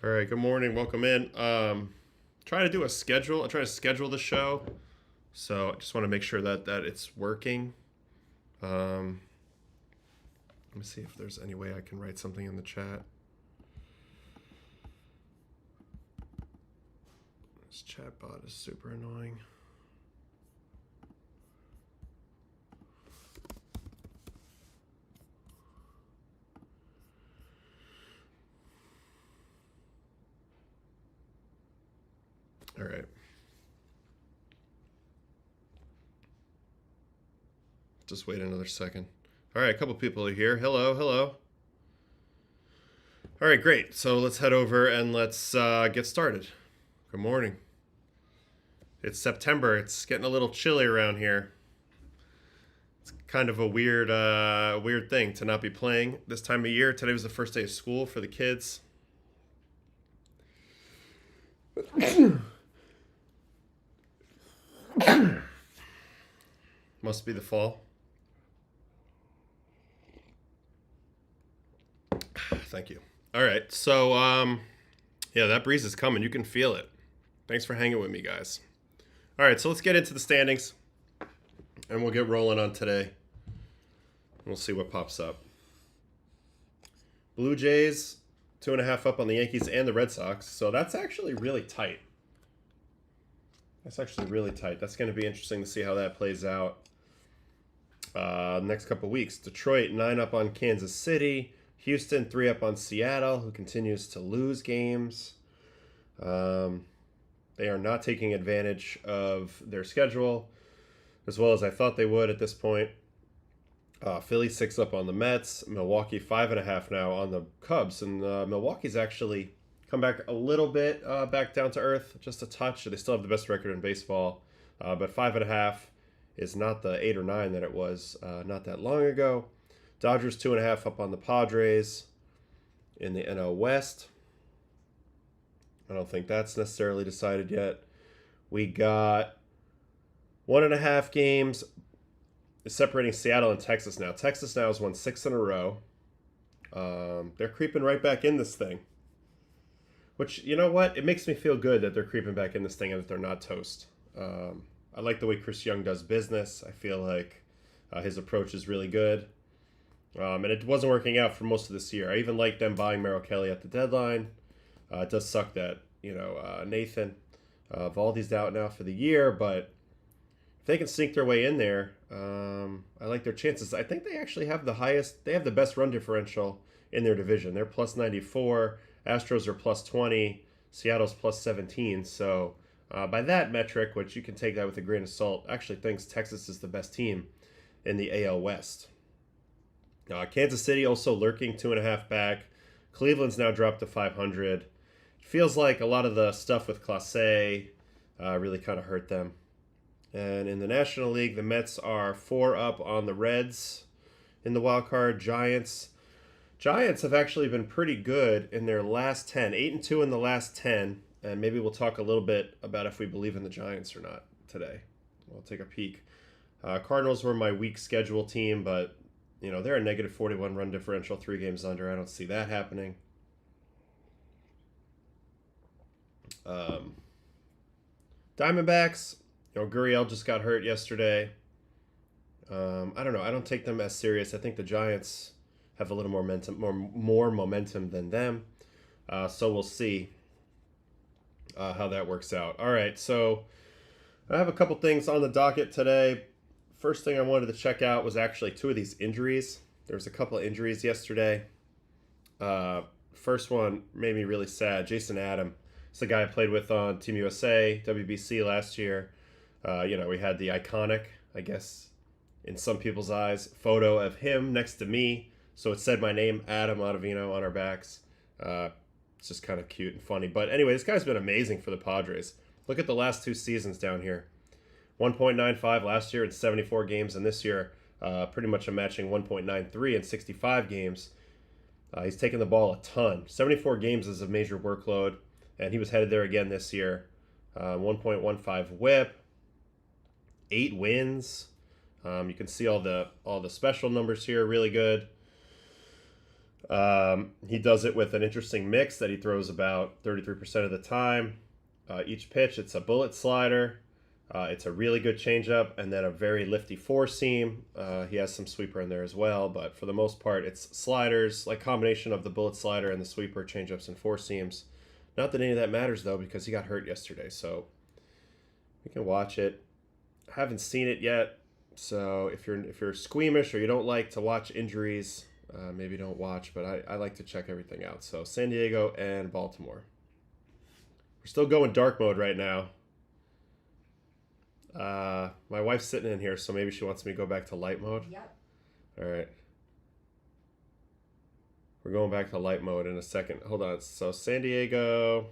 All right, good morning. Welcome in. Trying to do a schedule. I'm trying to schedule the show, so I just want to make sure that it's working. Let me see if there's any way I can write something in the chat. This chat bot is super annoying. All right. Just wait another second. All right, a couple people are here. Hello, hello. All right, great. So let's head over and let's get started. Good morning. It's September. It's getting a little chilly around here. It's kind of a weird thing to not be playing this time of year. Today was the first day of school for the kids. Must be the fall. Thank you. All right, so yeah, that breeze is coming. You can feel it. Thanks for hanging with me, guys. All right, so let's get into the standings, and we'll get rolling on today. We'll see what pops up. Blue Jays 2.5 up on the Yankees and the Red Sox, so that's actually really tight. That's going to be interesting to see how that plays out next couple weeks. Detroit 9 up on Kansas City. Houston 3 up on Seattle, who continues to lose games. They are not taking advantage of their schedule as well as I thought they would at this point. Philly 6 up on the Mets. Milwaukee 5.5 now on the Cubs. And Milwaukee's actually come back a little bit back down to earth, just a touch. They still have the best record in baseball. But 5.5 is not the 8 or 9 that it was not that long ago. Dodgers 2.5 up on the Padres in the NL West. I don't think that's necessarily decided yet. We got 1.5 games separating Seattle and Texas now. Texas now has won 6 in a row. They're creeping right back in this thing. Which, you know what? It makes me feel good that they're creeping back in this thing and that they're not toast. I like the way Chris Young does business. I feel like his approach is really good. And it wasn't working out for most of this year. I even like them buying Merrill Kelly at the deadline. It does suck that, Nathan Valdi's out now for the year, but if they can sneak their way in there, I like their chances. I think they actually have they have the best run differential in their division. They're plus 94, Astros are plus 20, Seattle's plus 17. So by that metric, which you can take that with a grain of salt, actually thinks Texas is the best team in the AL West. Kansas City also lurking 2.5 back. Cleveland's now dropped to 500. It feels like a lot of the stuff with Clase really kind of hurt them. And in the National League, the Mets are 4 up on the Reds in the wild card. Giants have actually been pretty good in their last 10. 8-2 in the last 10. And maybe we'll talk a little bit about if we believe in the Giants or not today. We'll take a peek. Cardinals were my weak schedule team, but they're a negative 41 run differential, 3 games under. I don't see that happening. Diamondbacks, Gurriel just got hurt yesterday. I don't know. I don't take them as serious. I think the Giants have a little more momentum than them. So we'll see how that works out. All right, so I have a couple things on the docket today. First thing I wanted to check out was actually 2 of these injuries. There was a couple of injuries yesterday. First one made me really sad. Jason Adam. It's the guy I played with on Team USA, WBC last year. We had the iconic, I guess, in some people's eyes, photo of him next to me. So it said my name, Adam Ottavino, on our backs. It's just kind of cute and funny. But anyway, this guy's been amazing for the Padres. Look at the last 2 seasons down here. 1.95 last year in 74 games, and this year pretty much a matching 1.93 in 65 games. He's taken the ball a ton. 74 games is a major workload, and he was headed there again this year. 1.15 whip, 8 wins. You can see all the special numbers here, really good. He does it with an interesting mix that he throws about 33% of the time. Each pitch, it's a bullet slider. It's a really good changeup, and then a very lifty four-seam. He has some sweeper in there as well, but for the most part, it's sliders, like combination of the bullet slider and the sweeper, changeups, and four-seams. Not that any of that matters, though, because he got hurt yesterday, so you can watch it. I haven't seen it yet, so if you're squeamish or you don't like to watch injuries, maybe don't watch, but I like to check everything out. So San Diego and Baltimore. We're still going dark mode right now. My wife's sitting in here, so maybe she wants me to go back to light mode. Yep. All right. We're going back to light mode in a second. Hold on. So San Diego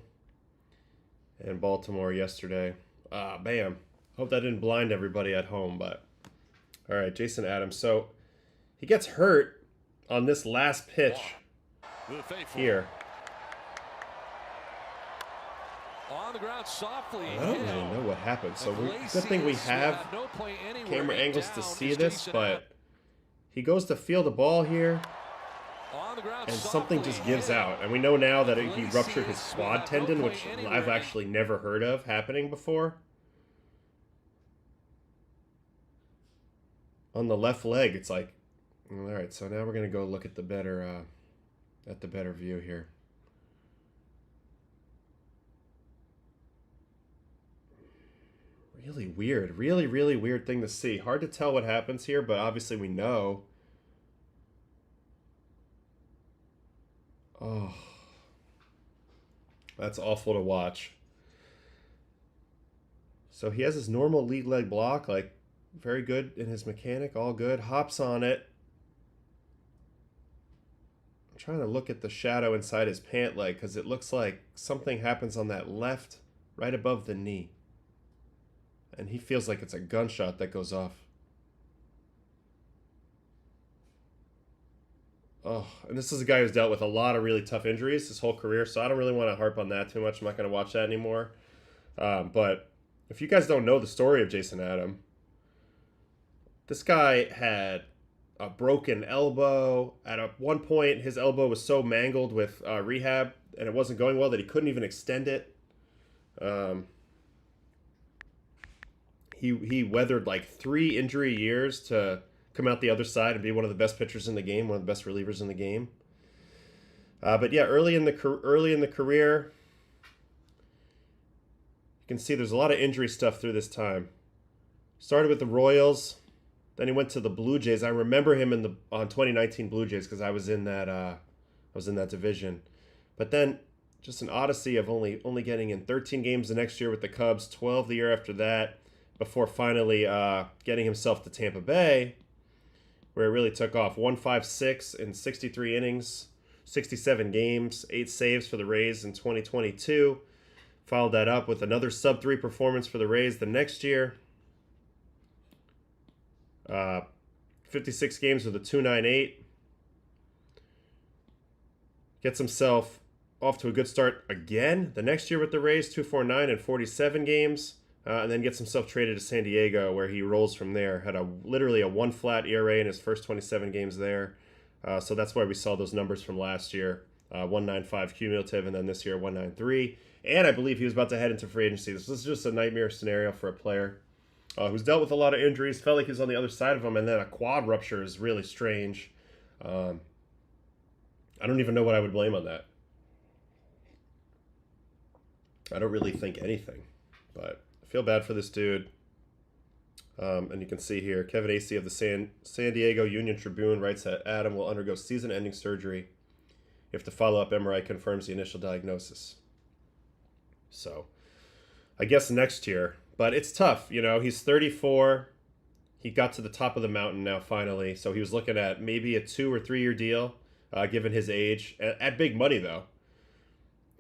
and Baltimore yesterday. Bam. Hope that didn't blind everybody at home, but all right, Jason Adams. So he gets hurt on this last pitch here. On the ground softly. I don't really know what happened. So good thing we have camera angles to see this, but he goes to field the ball here, and something just gives out. And we know now that he ruptured his quad tendon, which I've actually never heard of happening before. On the left leg, it's like, all right, so now we're going to go look at the better view here. Really weird. Really, really weird thing to see. Hard to tell what happens here, but obviously we know. Oh. That's awful to watch. So he has his normal lead leg block, like very good in his mechanic, all good. Hops on it. I'm trying to look at the shadow inside his pant leg because it looks like something happens on that left, right above the knee. And he feels like it's a gunshot that goes off. Oh, and this is a guy who's dealt with a lot of really tough injuries his whole career, so I don't really want to harp on that too much. I'm not going to watch that anymore. But if you guys don't know the story of Jason Adams, this guy had a broken elbow. At one point, his elbow was so mangled with rehab, and it wasn't going well, that he couldn't even extend it. He weathered like 3 injury years to come out the other side and be one of the best pitchers in the game, one of the best relievers in the game. But yeah, early in the career, you can see there's a lot of injury stuff through this time. Started with the Royals, then he went to the Blue Jays. I remember him on 2019 Blue Jays because I was in that division. But then just an odyssey of only getting in 13 games the next year with the Cubs, 12 the year after that, before finally getting himself to Tampa Bay, where it really took off. 156 in 63 innings, 67 games, 8 saves for the Rays in 2022. Followed that up with another sub-3 performance for the Rays the next year. 56 games with a 2.98. Gets himself off to a good start again the next year with the Rays, 2.49 in 47 games. And then gets himself traded to San Diego, where he rolls from there. Had literally a 1-flat ERA in his first 27 games there. So that's why we saw those numbers from last year. 1.95 cumulative, and then this year 1.93. And I believe he was about to head into free agency. This is just a nightmare scenario for a player who's dealt with a lot of injuries. Felt like he was on the other side of them, and then a quad rupture is really strange. I don't even know what I would blame on that. I don't really think anything, but I feel bad for this dude. And you can see here, Kevin Acey of the San Diego Union Tribune writes that Adam will undergo season-ending surgery if the follow-up MRI confirms the initial diagnosis. So, I guess next year. But it's tough, you know. He's 34. He got to the top of the mountain now, finally. So he was looking at maybe a 2 or 3 year deal, given his age. At big money, though.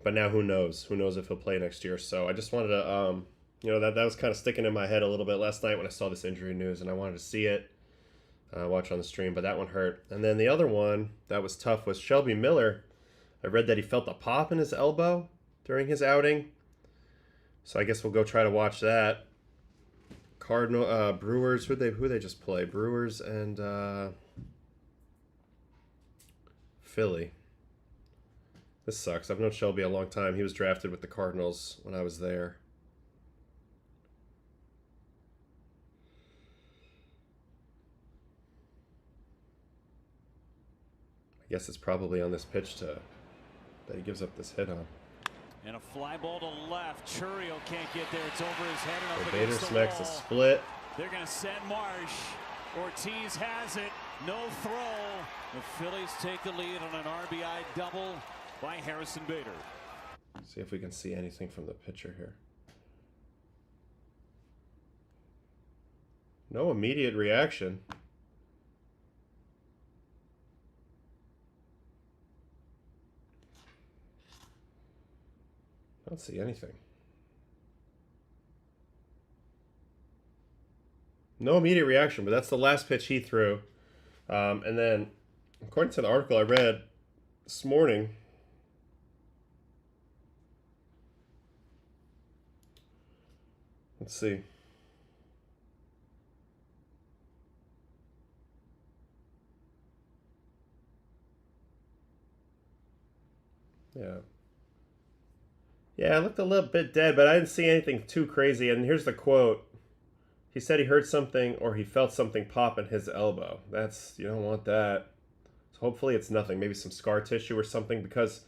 But now who knows? Who knows if he'll play next year. So I just wanted to, that was kind of sticking in my head a little bit last night when I saw this injury news. And I wanted to see it, watch on the stream. But that one hurt. And then the other one that was tough was Shelby Miller. I read that he felt a pop in his elbow during his outing. So I guess we'll go try to watch that. Brewers, who they just play? Brewers and Philly. This sucks. I've known Shelby a long time. He was drafted with the Cardinals when I was there. I guess it's probably on this pitch that he gives up this hit on. And a fly ball to left. Churio can't get there. It's over his head and up Bader against the smacks wall. a split. They're going to send Marsh. Ortiz has it. No throw. The Phillies take the lead on an RBI double by Harrison Bader. See if we can see anything from the pitcher here. No immediate reaction. I don't see anything. No immediate reaction, but that's the last pitch he threw. And then, according to the article I read this morning, let's see. Yeah. Yeah, it looked a little bit dead, but I didn't see anything too crazy. And here's the quote. He said he heard something or he felt something pop in his elbow. You don't want that. So hopefully it's nothing. Maybe some scar tissue or something, because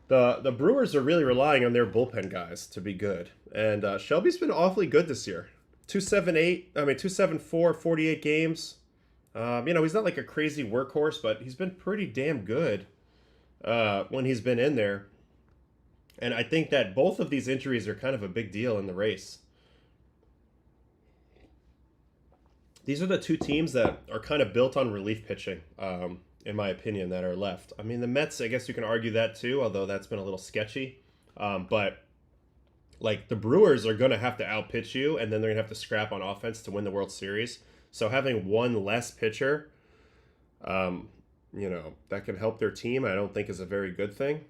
the Brewers are really relying on their bullpen guys to be good. And Shelby's been awfully good this year. 274, 48 games. He's not like a crazy workhorse, but he's been pretty damn good when he's been in there. And I think that both of these injuries are kind of a big deal in the race. These are the two teams that are kind of built on relief pitching, in my opinion, that are left. I mean, the Mets, I guess you can argue that too, although that's been a little sketchy. But like the Brewers are going to have to outpitch you, and then they're going to have to scrap on offense to win the World Series. So having one less pitcher, that can help their team, I don't think is a very good thing.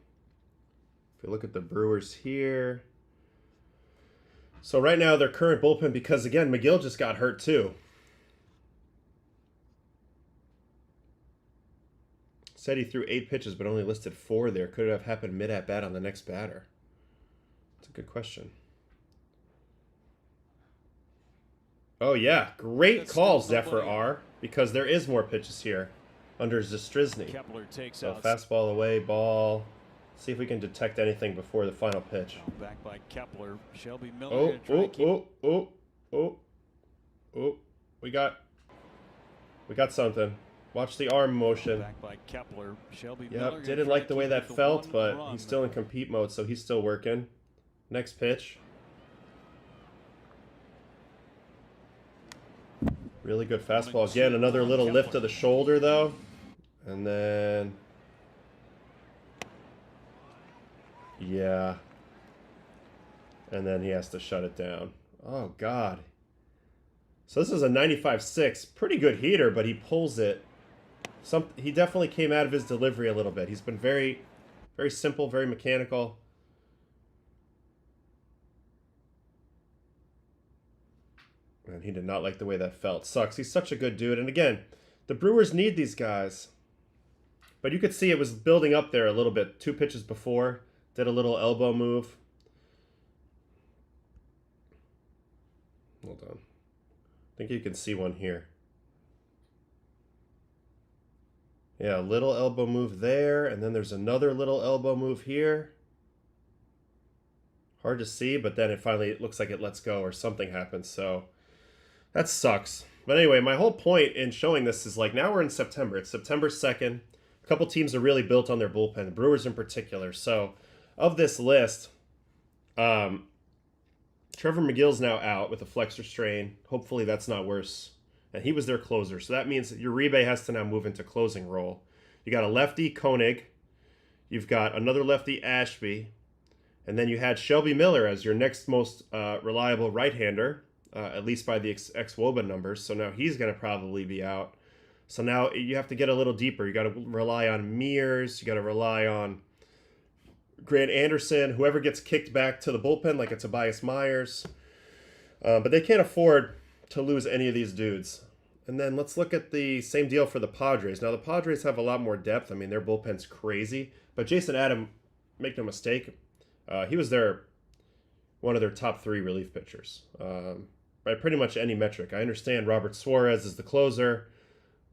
If you look at the Brewers here. So right now, their current bullpen, because again, McGill just got hurt too. Said he threw 8 pitches, but only listed 4 there. Could it have happened mid-at-bat on the next batter? That's a good question. Oh, yeah. Great call, Zephyr R, because there is more pitches here under Zastryzny. Kepler takes So out. fastball away, ball. See if we can detect anything before the final pitch. Back by Kepler. Shelby Miller. We got something. Watch the arm motion. Back by Kepler. Shelby Miller. Yep, didn't like the way that felt, but he's still in compete mode, so he's still working. Next pitch. Really good fastball. Again, another little lift of the shoulder, though. And then... yeah. And then he has to shut it down. Oh, God. So this is a 95-6. Pretty good heater, but he pulls it. He definitely came out of his delivery a little bit. He's been very, very simple, very mechanical. And he did not like the way that felt. Sucks. He's such a good dude. And again, the Brewers need these guys. But you could see it was building up there a little bit. 2 pitches before. Did a little elbow move. Hold on. I think you can see one here. Yeah, a little elbow move there, and then there's another little elbow move here. Hard to see, but then it looks like it lets go or something happens, so that sucks. But anyway, my whole point in showing this is like now we're in September. It's September 2nd. A couple teams are really built on their bullpen, the Brewers in particular. So of this list, Trevor McGill's now out with a flexor strain. Hopefully that's not worse. And he was their closer. So that means that Uribe has to now move into closing role. You got a lefty, Koenig. You've got another lefty, Ashby. And then you had Shelby Miller as your next most reliable right-hander, at least by the ex-Woba numbers. So now he's going to probably be out. So now you have to get a little deeper. You got to rely on Mears. You got to rely on Grant Anderson, whoever gets kicked back to the bullpen, like a Tobias Myers. But they can't afford to lose any of these dudes. And then let's look at the same deal for the Padres. Now, the Padres have a lot more depth. I mean, their bullpen's crazy. But Jason Adam, make no mistake, he was one of their top 3 relief pitchers by pretty much any metric. I understand Robert Suarez is the closer,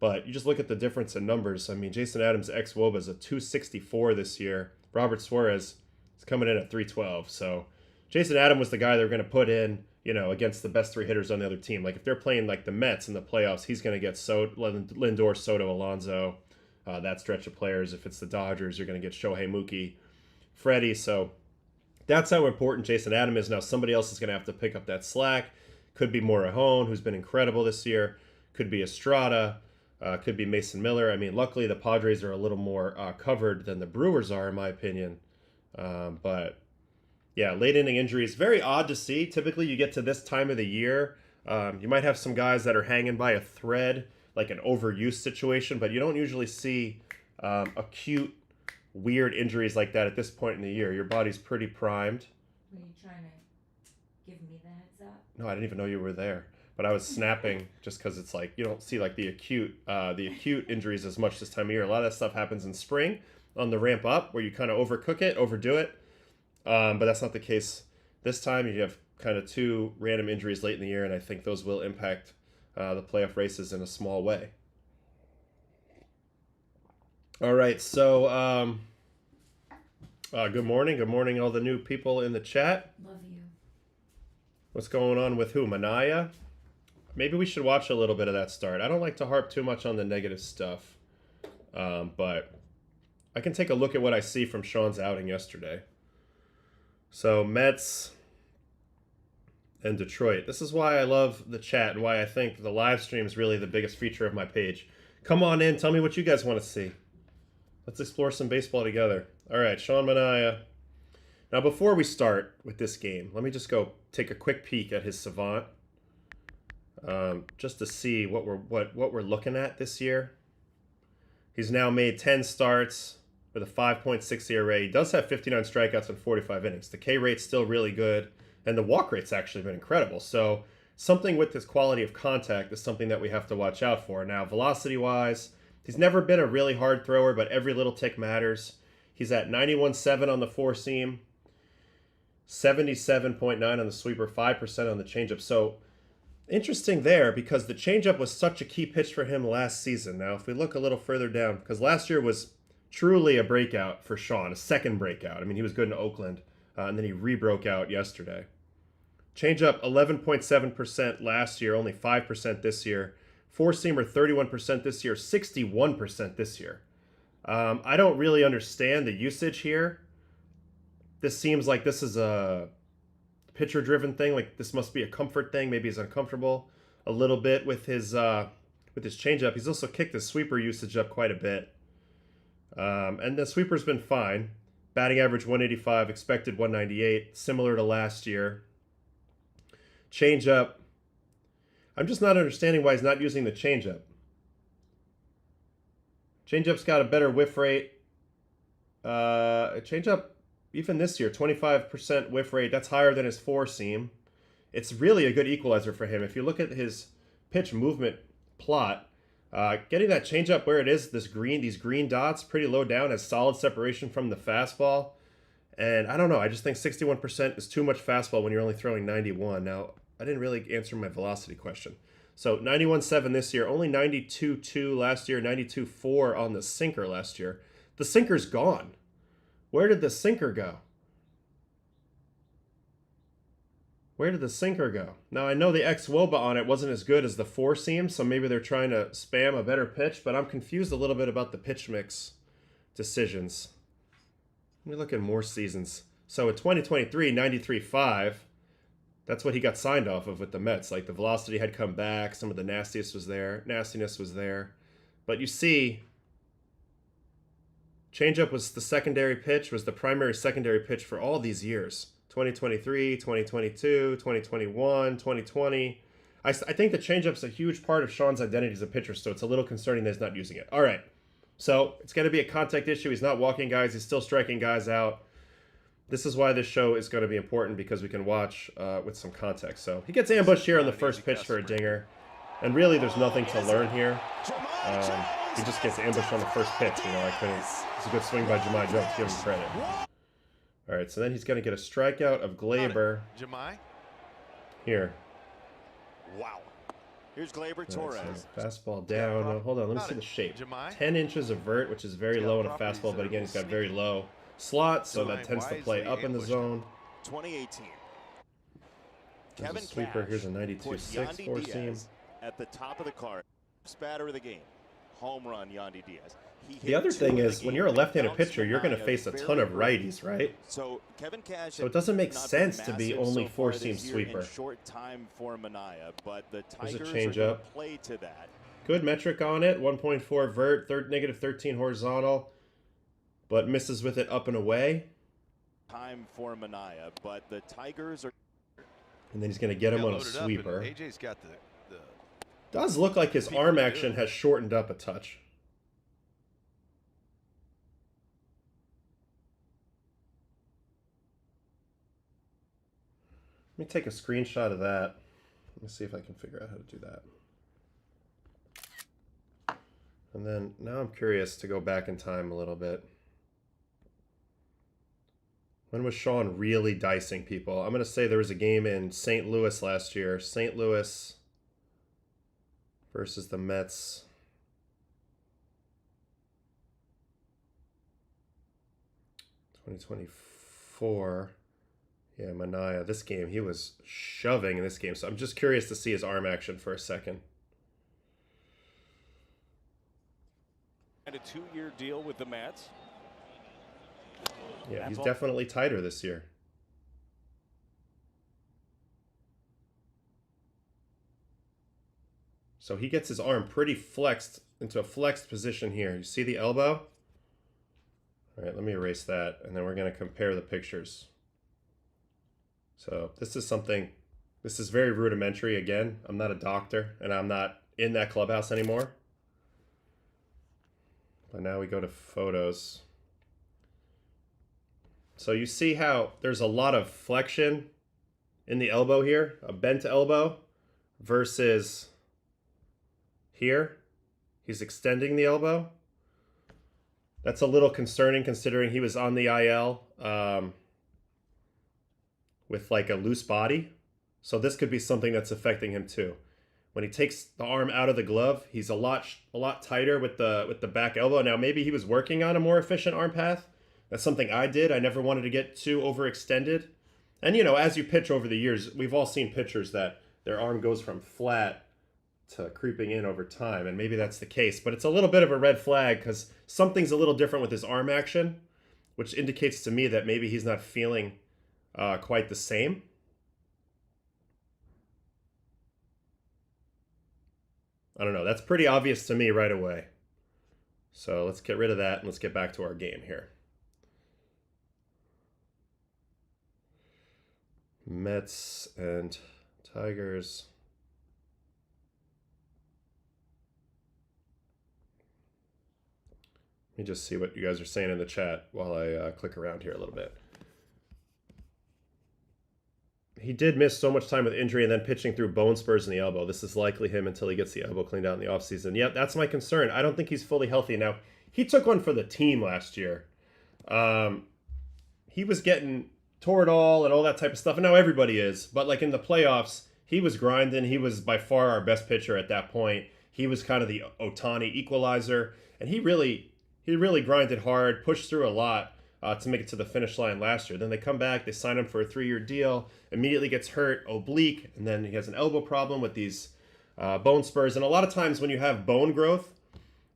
but you just look at the difference in numbers. I mean, Jason Adams' xWOBA is a 264 this year. Robert Suarez is coming in at 312. So Jason Adam was the guy they're going to put in, against the best 3 hitters on the other team. Like if they're playing like the Mets in the playoffs, he's going to get Lindor, Soto, Alonso, that stretch of players. If it's the Dodgers, you're going to get Shohei, Mookie, Freddie. So that's how important Jason Adam is. Now somebody else is going to have to pick up that slack. Could be Morahone, who's been incredible this year. Could be Estrada. Could be Mason Miller. I mean, luckily the Padres are a little more covered than the Brewers are, in my opinion. But yeah, late inning injuries, very odd to see. Typically, you get to this time of the year, you might have some guys that are hanging by a thread, like an overuse situation, but you don't usually see acute, weird injuries like that at this point in the year. Your body's pretty primed. Were you trying to give me the heads up? No, I didn't even know you were there. But I was snapping just because it's like you don't see like the acute injuries as much this time of year. A lot of that stuff happens in spring on the ramp up where you kind of overcook it, overdo it. But that's not the case this time. You have kind of 2 random injuries late in the year, and I think those will impact the playoff races in a small way. All right, so good morning. Good morning, all the new people in the chat. Love you. What's going on with who? Manaea? Maybe we should watch a little bit of that start. I don't like to harp too much on the negative stuff, but I can take a look at what I see from Sean's outing yesterday. So Mets and Detroit. This is why I love the chat and why I think the live stream is really the biggest feature of my page. Come on in. Tell me what you guys want to see. Let's explore some baseball together. All right, Sean Manaea. Now, before we start with this game, let me just go take a quick peek at his Savant, just to see what we're looking at this year. He's now made 10 starts with a 5.6 ERA. He does have 59 strikeouts in 45 innings. The K rate's still really good, and the walk rate's actually been incredible. So something with this quality of contact is something that we have to watch out for. Now, velocity-wise, he's never been a really hard thrower, but every little tick matters. He's at 91.7 on the 4-seam, 77.9 on the sweeper, 5% on the changeup. So interesting there because the changeup was such a key pitch for him last season. Now, if we look a little further down, because last year was truly a breakout for Sean, a second breakout. I mean, he was good in Oakland, and then he re-broke out yesterday. Changeup, 11.7% last year, only 5% this year. Four-seamer, 31% this year, 61% this year. I don't really understand the usage here. This seems like this is a pitcher-driven thing. Like this must be a comfort thing. Maybe he's uncomfortable a little bit with his changeup. He's also kicked his sweeper usage up quite a bit. And the sweeper's been fine. Batting average 185, expected 198, similar to last year. Changeup. I'm just not understanding why he's not using the changeup. Changeup's got a better whiff rate. Changeup, even this year, 25% whiff rate. That's higher than his four-seam. It's really a good equalizer for him. If you look at his pitch movement plot, getting that changeup where it is, these green dots, pretty low down, has solid separation from the fastball. And I don't know, I just think 61% is too much fastball when you're only throwing 91. Now, I didn't really answer my velocity question. So 91.7 this year, only 92.2 last year, 92.4 on the sinker last year. The sinker's gone. Where did the sinker go? Where did the sinker go? Now, I know the xWOBA on it wasn't as good as the four-seam, so maybe they're trying to spam a better pitch, but I'm confused a little bit about the pitch mix decisions. Let me look at more seasons. So in 2023, 93.5, that's what he got signed off of with the Mets. Like the velocity had come back, some of the nastiness was there. But you see, changeup was the secondary pitch, was the primary secondary pitch for all these years. 2023, 2022, 2021, 2020. I think the changeup's a huge part of Sean's identity as a pitcher, so it's a little concerning that he's not using it. All right, so it's going to be a contact issue. He's not walking guys. He's still striking guys out. This is why this show is going to be important, because we can watch with some context. So he gets ambushed here on the first pitch for a dinger. And really, there's nothing to learn here. He just gets ambushed on the first pitch. You know, it's a good swing by Jemai Jones. Give him credit. All right, so then he's going to get a strikeout of Glaber. Jemai. Here. Wow. Here's Glaber Torres. So fastball down. Oh, hold on, let me see the shape. 10 inches of vert, which is very low in a fastball, but again, he's got very low slot, so that tends to play up in the zone. 2018. There's a sweeper. Here's a 92-6 four seam. At the top of the card. Spatter of the game. Home run, Yandy Diaz. The other thing is, when you're a left-handed pitcher, you're going to face a ton of righties, right? So Kevin Cash. So it doesn't make sense to be only four-seam sweeper. Short time for Manaea, but the There's a Tigers changeup. play to that. Good metric on it. 1.4 vert, negative 13 horizontal, but misses with it up and away. Time for Manaea, but the Tigers are. And then he's going to get him on a sweeper. AJ's got the Does look like his arm action has shortened up a touch. Let me take a screenshot of that. Let me see if I can figure out how to do that. And then now I'm curious to go back in time a little bit. When was Sean really dicing people? I'm going to say there was a game in St. Louis last year. St. Louis versus the Mets. '24. Yeah, Manaea. This game, he was shoving in this game. So I'm just curious to see his arm action for a second. And a 2-year deal with the Mets. Yeah, he's definitely tighter this year. So he gets his arm pretty flexed into a flexed position here. You see the elbow? All right, let me erase that, and then we're going to compare the pictures. So this is very rudimentary. Again, I'm not a doctor, and I'm not in that clubhouse anymore. But now we go to photos. So you see how there's a lot of flexion in the elbow here, a bent elbow, versus here, he's extending the elbow. That's a little concerning considering he was on the IL with like a loose body. So this could be something that's affecting him too. When he takes the arm out of the glove, he's a lot tighter with the back elbow. Now maybe he was working on a more efficient arm path. That's something I did. I never wanted to get too overextended. And you know, as you pitch over the years, we've all seen pitchers that their arm goes from flat to creeping in over time, and maybe that's the case. But it's a little bit of a red flag because something's a little different with his arm action, which indicates to me that maybe he's not feeling quite the same. I don't know. That's pretty obvious to me right away. So let's get rid of that and let's get back to our game here. Mets and Tigers. Let me just see what you guys are saying in the chat while I click around here a little bit. He did miss so much time with injury and then pitching through bone spurs in the elbow. This is likely him until he gets the elbow cleaned out in the offseason. Yeah, that's my concern. I don't think he's fully healthy. Now, he took one for the team last year. He was getting Toradol and all that type of stuff. And now everybody is. But like in the playoffs, he was grinding. He was by far our best pitcher at that point. He was kind of the Ohtani equalizer. And he really grinded hard, pushed through a lot to make it to the finish line last year. Then they come back, they sign him for a 3-year deal, immediately gets hurt, oblique, and then he has an elbow problem with these bone spurs. And a lot of times when you have bone growth,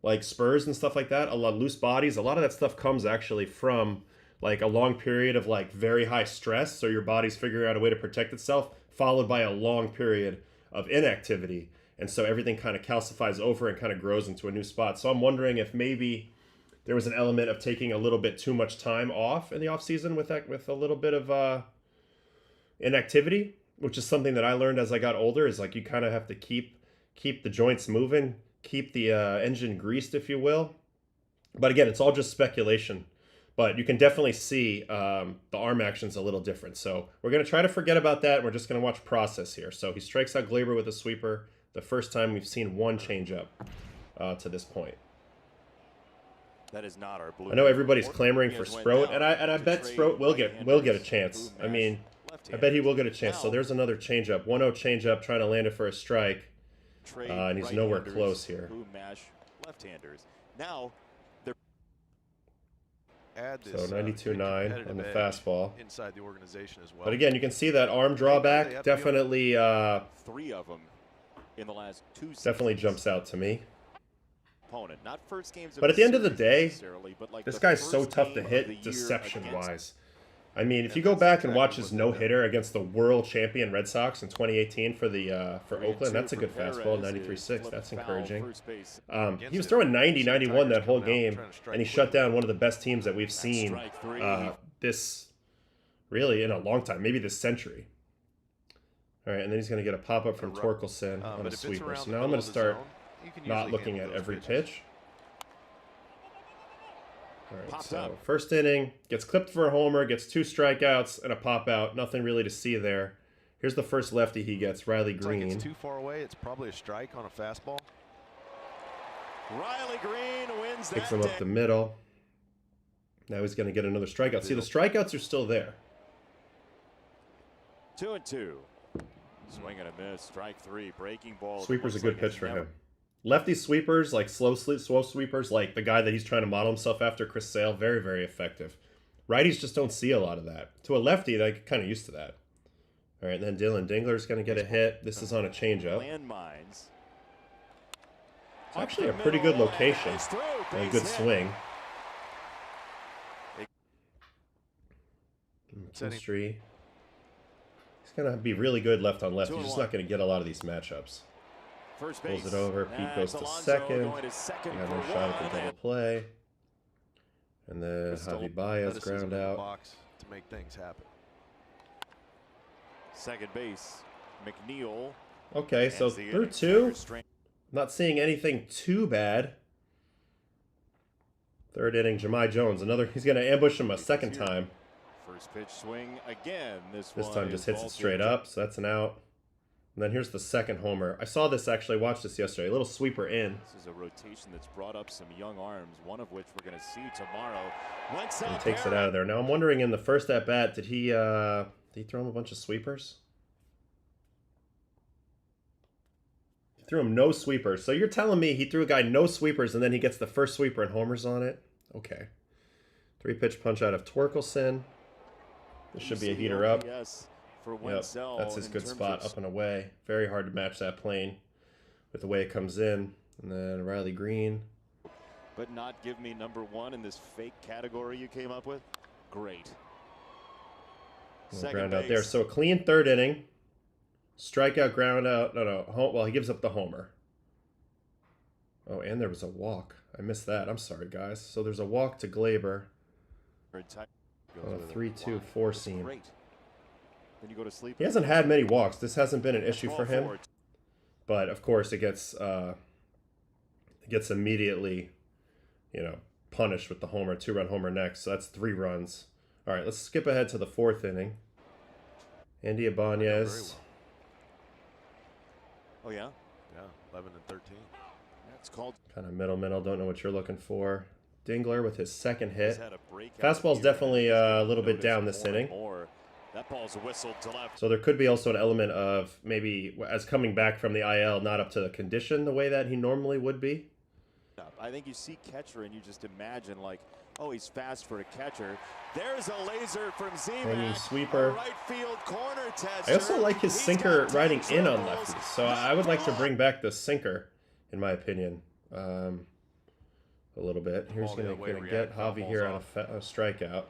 like spurs and stuff like that, a lot of loose bodies, a lot of that stuff comes actually from like a long period of like very high stress. So your body's figuring out a way to protect itself, followed by a long period of inactivity. And so everything kind of calcifies over and kind of grows into a new spot. So I'm wondering if maybe there was an element of taking a little bit too much time off in the offseason with a little bit of inactivity, which is something that I learned as I got older, is like you kind of have to keep the joints moving, keep the engine greased, if you will. But again, it's all just speculation. But you can definitely see the arm action's a little different. So we're going to try to forget about that. We're just going to watch process here. So he strikes out Glaber with a sweeper. The first time we've seen one changeup to this point. That is not our blue. I know everybody's clamoring for Sproat, and I bet Sproat will get a chance. I mean, I bet he will get a chance. So there's another changeup. 1-0 changeup, trying to land it for a strike. And he's nowhere close here. Who mash left-handers. Now they're so 92.9 on the fastball. Inside the organization as well. But again, you can see that arm drawback definitely 3 of them in the last 2 seasons. definitely jumps out to me. Opponent. Not first games But at the end of the day, like this guy's so tough to hit deception-wise. I mean, if you go back and watch his no-hitter against the world champion Red Sox in 2018 for Oakland, that's a good fastball, 93.6. That's encouraging. He was throwing 90, 91 that whole game, and he shut down one of the best teams that we've seen really in a long time, maybe this century. All right, and then he's going to get a pop-up from Torkelson on a sweeper. So now I'm going to start not looking at every pitch. All right, so first inning, gets clipped for a homer, gets 2 strikeouts and a pop-out. Nothing really to see there. Here's the first lefty he gets, Riley Green. It's too far away. It's probably a strike on a fastball. Riley Green wins that. Picks him up the middle. Now he's going to get another strikeout. See, the strikeouts are still there. 2-2. Swing and a miss. Strike 3. Breaking ball. Sweeper's a good pitch for him. Lefty sweepers, like slow sweepers, like the guy that he's trying to model himself after, Chris Sale, very, very effective. Righties just don't see a lot of that. To a lefty, they're kind of used to that. All right, and then Dylan Dingler's going to get a hit. This is on a changeup. Landmines. It's actually a pretty good location and a good swing. McKinstry. He's going to be really good left on left. He's just not going to get a lot of these matchups. Pulls it over. Pete goes to second. Another shot at the double play. And then Javi Baez ground out. Box to make things happen. Second base, McNeil. Okay, so through 2. Not seeing anything too bad. Third inning, Jahmai Jones. He's going to ambush him a second time. First pitch swing again. This time just hits it straight up, so that's an out. And then here's the second homer. I saw this actually, watched this yesterday. A little sweeper in. This is a rotation that's brought up some young arms, one of which we're going to see tomorrow. He takes it out of there. Now I'm wondering, in the first at-bat, did he throw him a bunch of sweepers? He threw him no sweepers. So you're telling me he threw a guy no sweepers and then he gets the first sweeper and homers on it? Okay. 3-pitch punch out of Torkelson. This should be a heater up. Yep, that's his good spot, up and away. Very hard to match that plane with the way it comes in. And then Riley Green. But not give me number 1 in this fake category you came up with? Great. Ground out there. So a clean third inning. Strikeout, ground out. Well, he gives up the homer. Oh, and there was a walk. I missed that. I'm sorry, guys. So there's a walk to Glaber. On a 3-2 4-seam. Then you go to sleep. He hasn't had many walks. This hasn't been an issue for him. But of course, it gets immediately, punished with the homer, 2-run homer next. So that's 3 runs. All right, let's skip ahead to the 4th inning. Andy Ibanez. Oh yeah. Yeah, 11 and 13. That's called kind of middle. Don't know what you're looking for. Dingler with his second hit. Fastball's definitely a little bit down this inning. That ball's whistled to left. So there could be also an element of maybe as coming back from the IL, not up to the condition the way that he normally would be. I think you see catcher and you just imagine like, oh, he's fast for a catcher. There's a laser from Z-Man. Sweeper. Right field corner tester. I also like his sinker riding in on lefties. So I would like to bring back the sinker, in my opinion, a little bit. Here's going to get Javi here on a strikeout.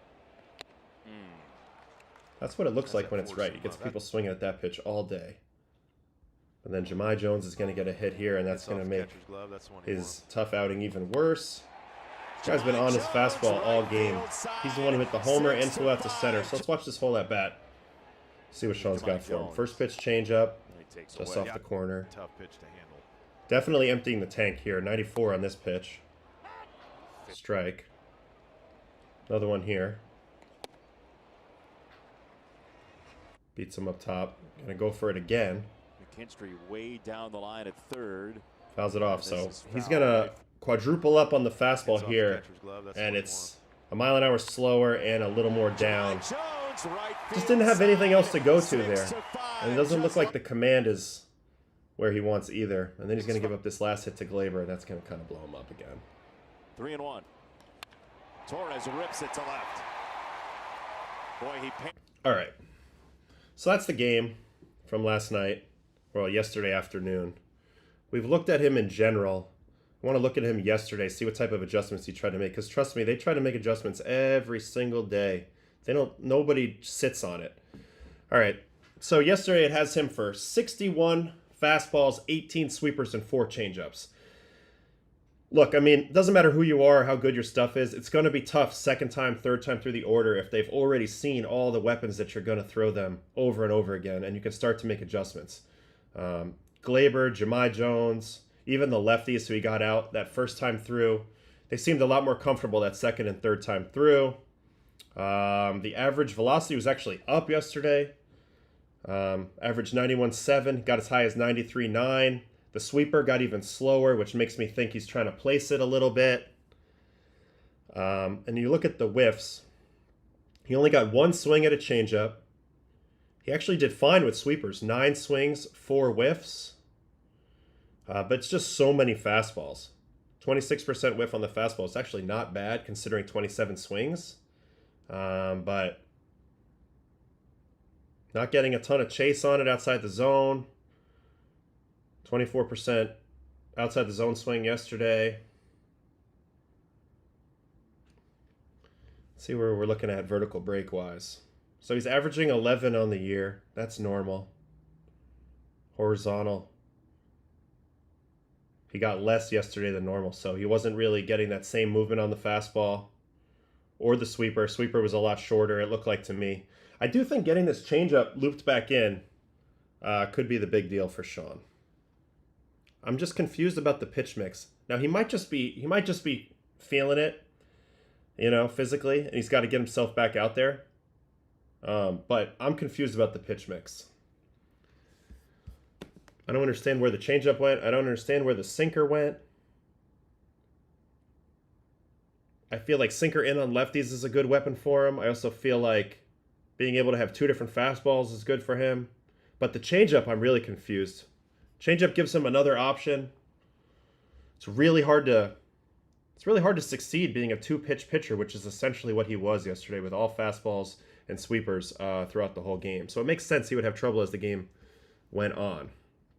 That's what it looks like when it's right. He gets people swinging at that pitch all day. And then Jahmai Jones is going to get a hit here, and that's going to make his tough outing even worse. This guy's been on his fastball all game. He's the one who hit the homer and 2 out to center. So let's watch this whole at-bat. See what Sean's got for him. First pitch changeup, just off the corner. Tough pitch to handle. Definitely emptying the tank here. 94 on this pitch. Strike. Another one here. Beats him up top. Gonna go for it again. McKinstry way down the line at third. Fouls it off, This so is he's foul, going to right? quadruple up on the Gets fastball off the here, catcher's glove. That's and what it's a mile an hour slower and a little more down. Just didn't have anything else to go to there. And it doesn't look like the command is where he wants either. And then he's going to give up this last hit to Glaber, and that's going to kind of blow him up again. 3-1. Torres rips it to left. Boy, he. All right. So that's the game from last night, well, yesterday afternoon. We've looked at him in general. I want to look at him yesterday, see what type of adjustments he tried to make. Because trust me, they try to make adjustments every single day. Nobody sits on it. All right. So yesterday it has him for 61 fastballs, 18 sweepers, and 4 changeups. Look, I mean, it doesn't matter who you are, how good your stuff is. It's going to be tough second time, third time through the order if they've already seen all the weapons that you're going to throw them over and over again, and you can start to make adjustments. Glaber, Jahmai Jones, even the lefties who he got out that first time through, they seemed a lot more comfortable that second and third time through. The average velocity was actually up yesterday. Average 91.7, got as high as 93.9. The sweeper got even slower, which makes me think he's trying to place it a little bit. And you look at the whiffs. He only got 1 swing at a changeup. He actually did fine with sweepers. 9 swings, 4 whiffs. But it's just so many fastballs. 26% whiff on the fastball. It's actually not bad considering 27 swings. But not getting a ton of chase on it outside the zone. 24% outside the zone swing yesterday. Let's see where we're looking at vertical break wise. So he's averaging 11 on the year. That's normal. Horizontal. He got less yesterday than normal, so he wasn't really getting that same movement on the fastball or the sweeper. Sweeper was a lot shorter, it looked like to me. I do think getting this changeup looped back in could be the big deal for Sean. I'm just confused about the pitch mix. Now he might just be feeling it, physically, and he's got to get himself back out there. But I'm confused about the pitch mix. I don't understand where the changeup went. I don't understand where the sinker went. I feel like sinker in on lefties is a good weapon for him. I also feel like being able to have 2 different fastballs is good for him. But the changeup, I'm really confused. Changeup gives him another option. It's really hard to succeed being a 2-pitch pitcher, which is essentially what he was yesterday with all fastballs and sweepers throughout the whole game. So it makes sense he would have trouble as the game went on.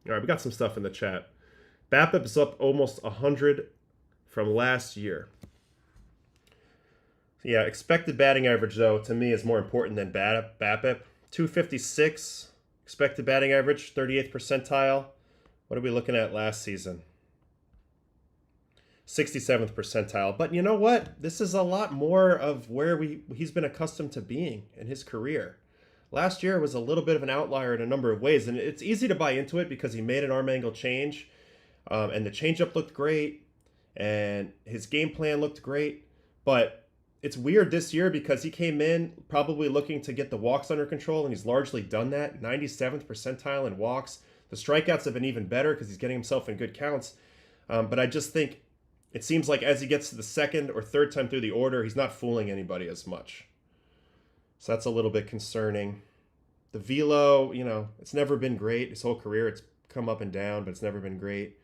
All right, we got some stuff in the chat. BABIP is up almost 100 from last year. Yeah, expected batting average, though, to me is more important than BABIP. 256 expected batting average, 38th percentile. What are we looking at last season? 67th percentile. But you know what? This is a lot more of where he's been accustomed to being in his career. Last year was a little bit of an outlier in a number of ways, and it's easy to buy into it because he made an arm angle change, and the changeup looked great, and his game plan looked great. But it's weird this year because he came in probably looking to get the walks under control, and he's largely done that. 97th percentile in walks. The strikeouts have been even better because he's getting himself in good counts. But I just think it seems like as he gets to the second or third time through the order, he's not fooling anybody as much. So that's a little bit concerning. The velo, it's never been great. His whole career, it's come up and down, but it's never been great.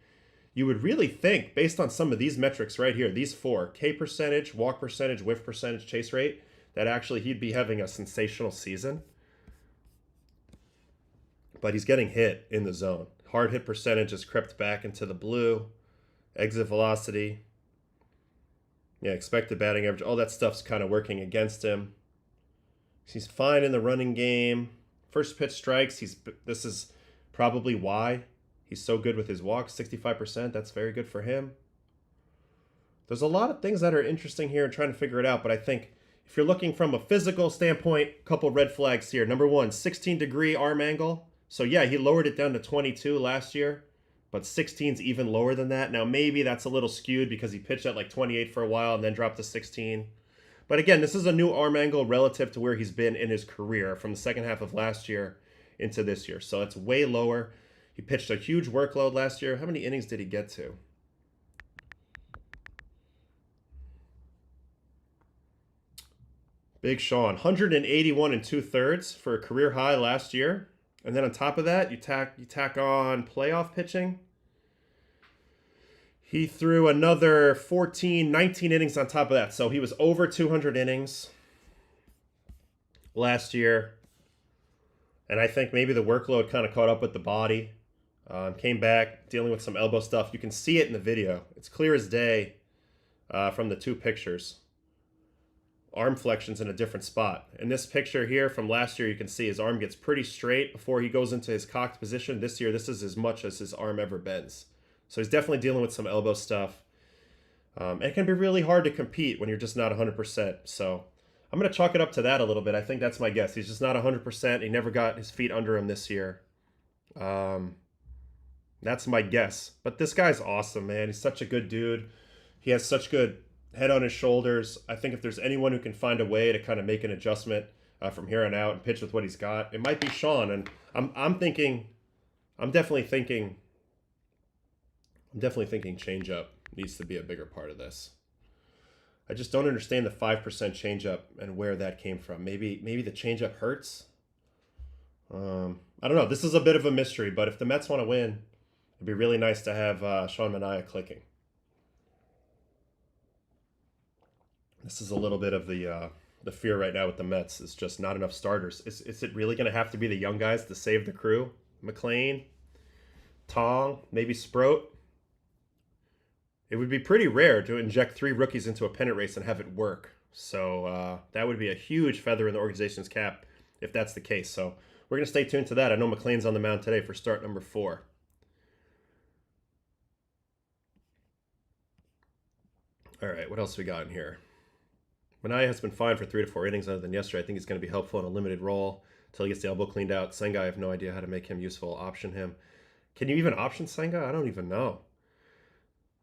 You would really think, based on some of these metrics right here, these 4, K percentage, walk percentage, whiff percentage, chase rate, that actually he'd be having a sensational season. But he's getting hit in the zone. Hard hit percentage has crept back into the blue. Exit velocity. Yeah, expected batting average. All that stuff's kind of working against him. He's fine in the running game. First pitch strikes. This is probably why he's so good with his walks. 65%. That's very good for him. There's a lot of things that are interesting here and trying to figure it out. But I think if you're looking from a physical standpoint, a couple red flags here. Number 1, 16-degree arm angle. So yeah, he lowered it down to 22 last year. But 16's even lower than that. Now maybe that's a little skewed because he pitched at like 28 for a while and then dropped to 16. But again, this is a new arm angle relative to where he's been in his career from the second half of last year into this year. So it's way lower. He pitched a huge workload last year. How many innings did he get to? Big Sean, 181 and 2/3 for a career high last year. And then on top of that, you tack on playoff pitching. He threw another 14, 19 innings on top of that. So he was over 200 innings last year. And I think maybe the workload kind of caught up with the body. Came back dealing with some elbow stuff. You can see it in the video. It's clear as day from the two pictures. Arm flexions in a different spot. In this picture here from last year, you can see his arm gets pretty straight before he goes into his cocked position. This year, this is as much as his arm ever bends. So he's definitely dealing with some elbow stuff. And it can be really hard to compete when you're just not 100%. So I'm going to chalk it up to that a little bit. I think that's my guess. He's just not 100%. He never got his feet under him this year. That's my guess. But this guy's awesome, man. He's such a good dude. He has such good head on his shoulders. I think if there's anyone who can find a way to kind of make an adjustment from here on out and pitch with what he's got, it might be Sean. And I'm definitely thinking changeup needs to be a bigger part of this. I just don't understand the 5% changeup and where that came from. Maybe the changeup hurts. I don't know. This is a bit of a mystery, but if the Mets want to win, it'd be really nice to have Sean Manaea clicking. This is a little bit of the fear right now with the Mets. It's just not enough starters. Is it really going to have to be the young guys to save the crew? McLean, Tong, maybe Sproat? It would be pretty rare to inject 3 rookies into a pennant race and have it work. So that would be a huge feather in the organization's cap if that's the case. So we're going to stay tuned to that. I know McLean's on the mound today for start number 4. All right, what else we got in here? Manaea has been fine for 3 to 4 innings other than yesterday. I think he's going to be helpful in a limited role until he gets the elbow cleaned out. Senga, I have no idea how to make him useful. Option him. Can you even option Senga? I don't even know.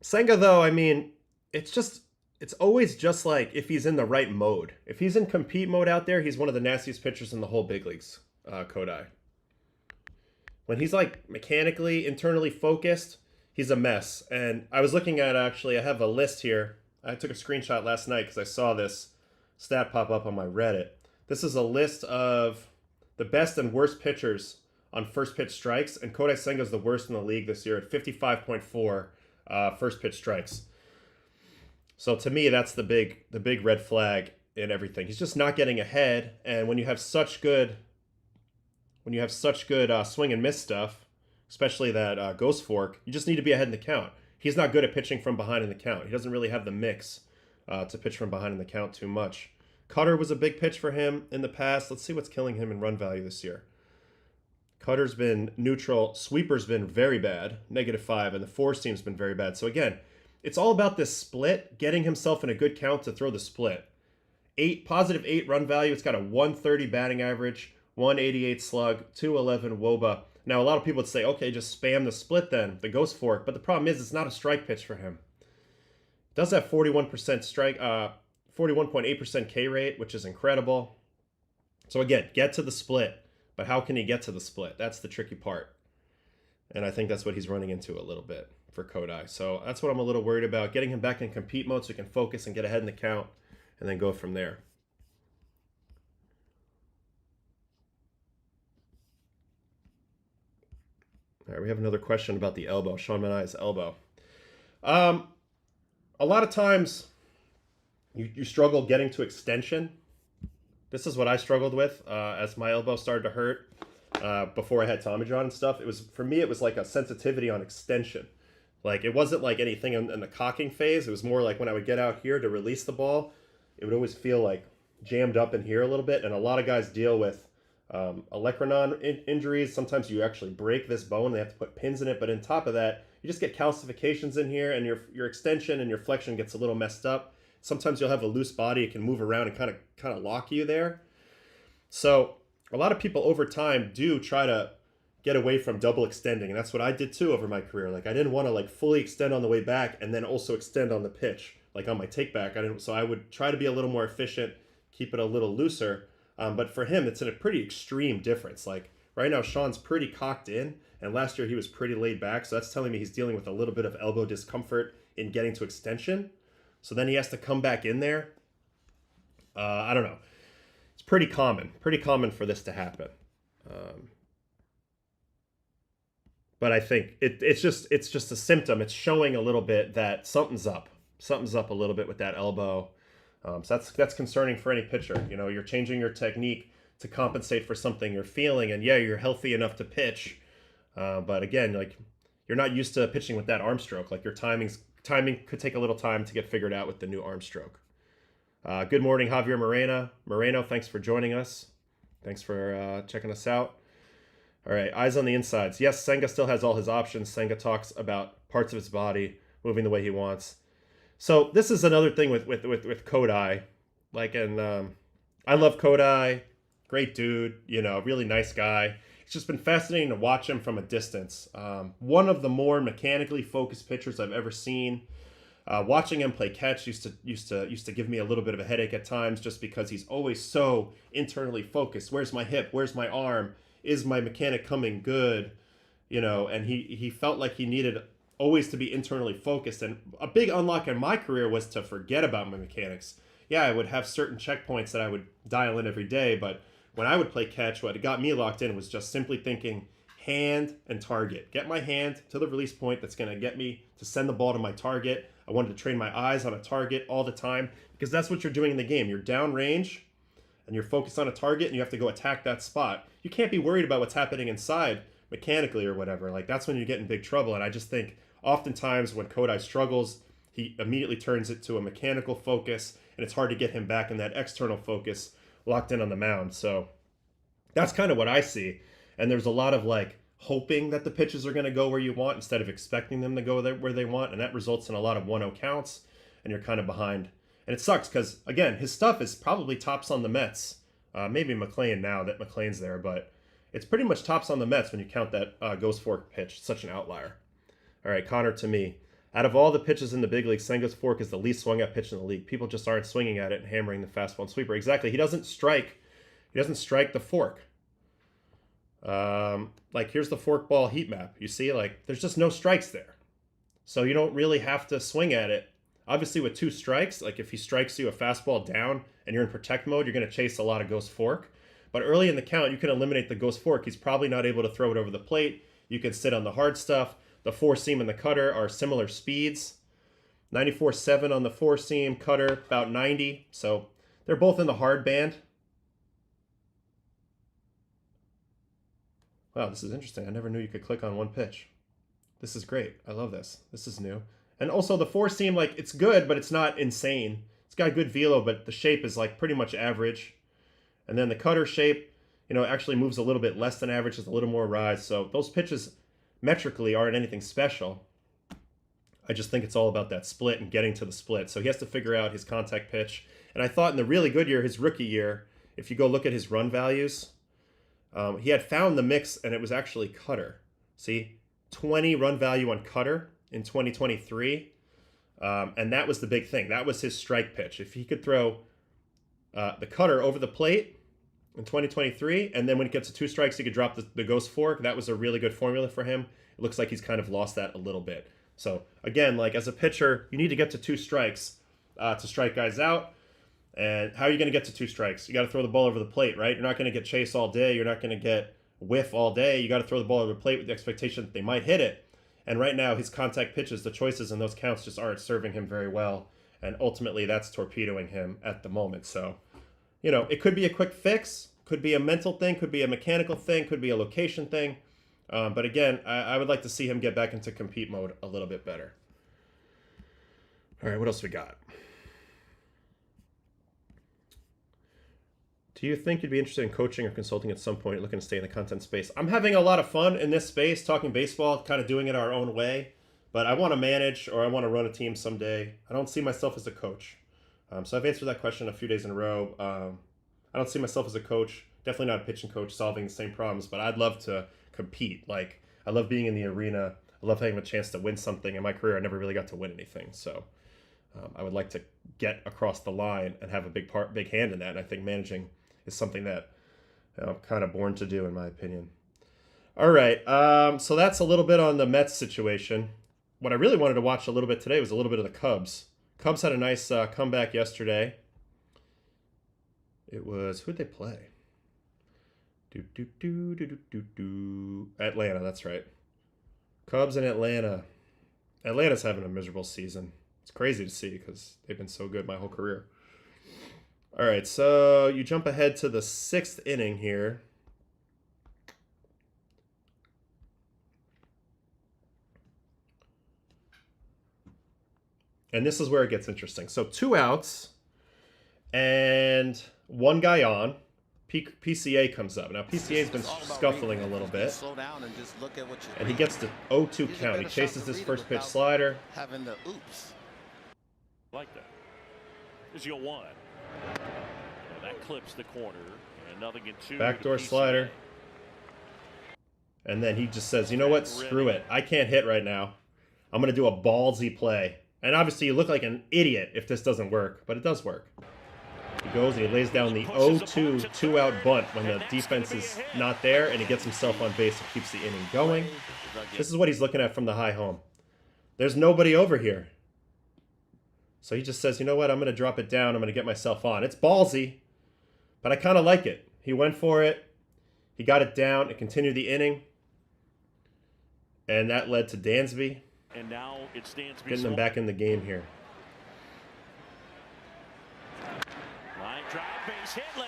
Senga, though, I mean, it's always just like if he's in the right mode. If he's in compete mode out there, he's one of the nastiest pitchers in the whole big leagues, Kodai. When he's like mechanically, internally focused, he's a mess. And I was looking at, actually, I have a list here. I took a screenshot last night because I saw this stat pop up on my Reddit. This is a list of the best and worst pitchers on first pitch strikes, and Kodai Senga is the worst in the league this year at 55.4 first pitch strikes. So to me, that's the big red flag in everything. He's just not getting ahead, and when you have such good swing and miss stuff, especially that ghost fork, you just need to be ahead in the count. He's not good at pitching from behind in the count. He doesn't really have the mix to pitch from behind in the count too much. Cutter was a big pitch for him in the past. Let's see what's killing him in run value this year. Cutter's been neutral. Sweeper's been very bad, -5, and the 4 seam's been very bad. So again, it's all about this split, getting himself in a good count to throw the split. Positive 8 run value. It's got a 130 batting average, 188 slug, 211 WOBA. Now, a lot of people would say, okay, just spam the split then, the ghost fork. But the problem is it's not a strike pitch for him. It does have 41% strike, 41.8% K rate, which is incredible. So again, get to the split. But how can he get to the split? That's the tricky part. And I think that's what he's running into a little bit for Kodai. So that's what I'm a little worried about. Getting him back in compete mode so he can focus and get ahead in the count and then go from there. All right, we have another question about the elbow, Sean Manaea's elbow. A lot of times you struggle getting to extension. This is what I struggled with as my elbow started to hurt before I had Tommy John and stuff. For me, it was like a sensitivity on extension. Like it wasn't like anything in the cocking phase. It was more like when I would get out here to release the ball, it would always feel like jammed up in here a little bit. And a lot of guys deal with olecranon injuries. Sometimes you actually break this bone. They have to put pins in it. But on top of that, you just get calcifications in here, and your extension and your flexion gets a little messed up. Sometimes you'll have a loose body. It can move around and kind of lock you there. So a lot of people over time do try to get away from double extending. And that's what I did too over my career. Like I didn't want to like fully extend on the way back and then also extend on the pitch, like on my take back. So I would try to be a little more efficient, keep it a little looser. But for him, it's a pretty extreme difference. Like Right now, Sean's pretty cocked in, and last year he was pretty laid back. So that's telling me he's dealing with a little bit of elbow discomfort in getting to extension. So then he has to come back in there. I don't know. It's pretty common for this to happen. But I think it's just a symptom. It's showing a little bit that something's up. Something's up a little bit with that elbow. So that's concerning for any pitcher. You know, you're changing your technique to compensate for something you're feeling, and yeah, you're healthy enough to pitch. But again, like, you're not used to pitching with that arm stroke. Like, your timing could take a little time to get figured out with the new arm stroke. Good morning, Javier Moreno, thanks for joining us. Thanks for checking us out. All right, eyes on the insides. Yes, Senga still has all his options. Senga talks about parts of his body moving the way he wants. So this is another thing with Kodai. Like, and I love Kodai. Great dude, you know, really nice guy. It's just been fascinating to watch him from a distance. One of the more mechanically focused pitchers I've ever seen. Watching him play catch used to give me a little bit of a headache at times, just because he's always so internally focused. Where's my hip? Where's my arm? Is my mechanic coming good? You know, and he felt like he needed always to be internally focused. And a big unlock in my career was to forget about my mechanics. Yeah, I would have certain checkpoints that I would dial in every day, but when I would play catch, what got me locked in was just simply thinking hand and target. Get my hand to the release point that's going to get me to send the ball to my target. I wanted to train my eyes on a target all the time, because that's what you're doing in the game. You're downrange and you're focused on a target, and you have to go attack that spot. You can't be worried about what's happening inside mechanically or whatever. Like, that's when you get in big trouble. And I just think oftentimes when Kodai struggles, he immediately turns it to a mechanical focus, and it's hard to get him back in that external focus locked in on the mound. So that's kind of what I see. And there's a lot of like hoping that the pitches are going to go where you want instead of expecting them to go where they want. And that results in a lot of 1-0 counts, and you're kind of behind. And it sucks because, again, his stuff is probably tops on the Mets. Maybe McLean now that McLean's there, but it's pretty much tops on the Mets when you count that ghost fork pitch. It's such an outlier. All right, Connor to me. Out of all the pitches in the big league, Senga's fork is the least swung at pitch in the league. People just aren't swinging at it and hammering the fastball and sweeper. Exactly. He doesn't strike the fork. Like, here's the fork ball heat map. You see, like, there's just no strikes there. So you don't really have to swing at it. Obviously, with 2 strikes, like if he strikes you a fastball down and you're in protect mode, you're going to chase a lot of ghost fork. But early in the count, you can eliminate the ghost fork. He's probably not able to throw it over the plate. You can sit on the hard stuff. The 4-seam and the cutter are similar speeds. 94.7 on the 4-seam, cutter about 90. So they're both in the hard band. Wow, this is interesting. I never knew you could click on one pitch. This is great. I love this. This is new. And also the 4-seam, like, it's good, but it's not insane. It's got good velo, but the shape is like pretty much average. And then the cutter shape, you know, actually moves a little bit less than average, just a little more rise. So those pitches metrically aren't anything special. I just think it's all about that split and getting to the split. So he has to figure out his contact pitch. And I thought in the really good year, his rookie year, if you go look at his run values, he had found the mix, and it was actually cutter. See, 20 run value on cutter in 2023. And that was the big thing. That was his strike pitch. If he could throw the cutter over the plate in 2023, and then when it gets to 2 strikes, he could drop the ghost fork. That was a really good formula for him. It looks like he's kind of lost that a little bit. So again, like, as a pitcher, you need to get to 2 strikes to strike guys out. And how are you going to get to 2 strikes? You got to throw the ball over the plate, right? You're not going to get chase all day. You're not going to get whiff all day. You got to throw the ball over the plate with the expectation that they might hit it. And right now, his contact pitches, the choices in those counts just aren't serving him very well. And ultimately, that's torpedoing him at the moment. So, you know, it could be a quick fix, could be a mental thing, could be a mechanical thing, could be a location thing. But again, I would like to see him get back into compete mode a little bit better. All right, what else we got? Do you think you'd be interested in coaching or consulting at some point, looking to stay in the content space? I'm having a lot of fun in this space, talking baseball, kind of doing it our own way. But I want to manage, or I want to run a team someday. I don't see myself as a coach. So I've answered that question a few days in a row. I don't see myself as a coach. Definitely not a pitching coach solving the same problems, but I'd love to compete. Like, I love being in the arena. I love having a chance to win something. In my career, I never really got to win anything. So I would like to get across the line and have a big hand in that. And I think managing is something that I'm kind of born to do, in my opinion. All right. So that's a little bit on the Mets situation. What I really wanted to watch a little bit today was a little bit of the Cubs. Cubs had a nice comeback yesterday. It was, who'd they play? Atlanta, that's right. Cubs in Atlanta. Atlanta's having a miserable season. It's crazy to see because they've been so good my whole career. All right, so you jump ahead to the 6th inning here. And this is where it gets interesting. So 2 outs and 1 guy on. PCA comes up. Now, PCA's been scuffling a little bit. And he gets the 0-2 count. He chases this first pitch slider. Having the oops. Like that. Here's your 1. And that clips the corner. And nothing in 2. Backdoor slider. And then he just says, you know what? Screw it. I can't hit right now. I'm going to do a ballsy play. And obviously, you look like an idiot if this doesn't work. But it does work. He goes and he lays down the 0-2 2-out bunt when the defense is not there, and he gets himself on base and keeps the inning going. This is what he's looking at from the high home. There's nobody over here. So he just says, you know what, I'm going to drop it down. I'm going to get myself on. It's ballsy, but I kind of like it. He went for it. He got it down and continued the inning. And that led to Dansby. And now it's Dansby's getting them back in the game here.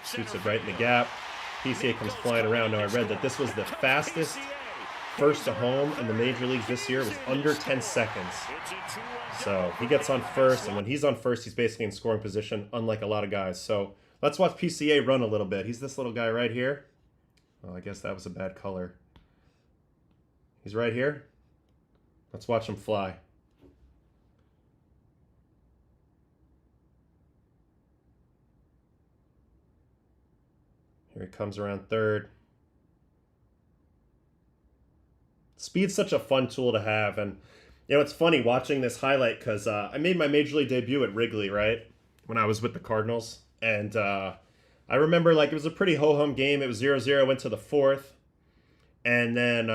Shoots it right in the gap. PCA comes flying around. Now I read that this was the fastest first to home in the major leagues this year. It was under 10 seconds. So he gets on first, and when he's on first, he's basically in scoring position, unlike a lot of guys. So let's watch PCA run a little bit. He's this little guy right here. Oh, I guess that was a bad color. He's right here. Let's watch him fly. Here he comes around third. Speed's such a fun tool to have. And, you know, it's funny watching this highlight because I made my Major League debut at Wrigley, right? When I was with the Cardinals. And I remember, like, it was a pretty ho-hum game. It was 0-0. I went to the 4th. And then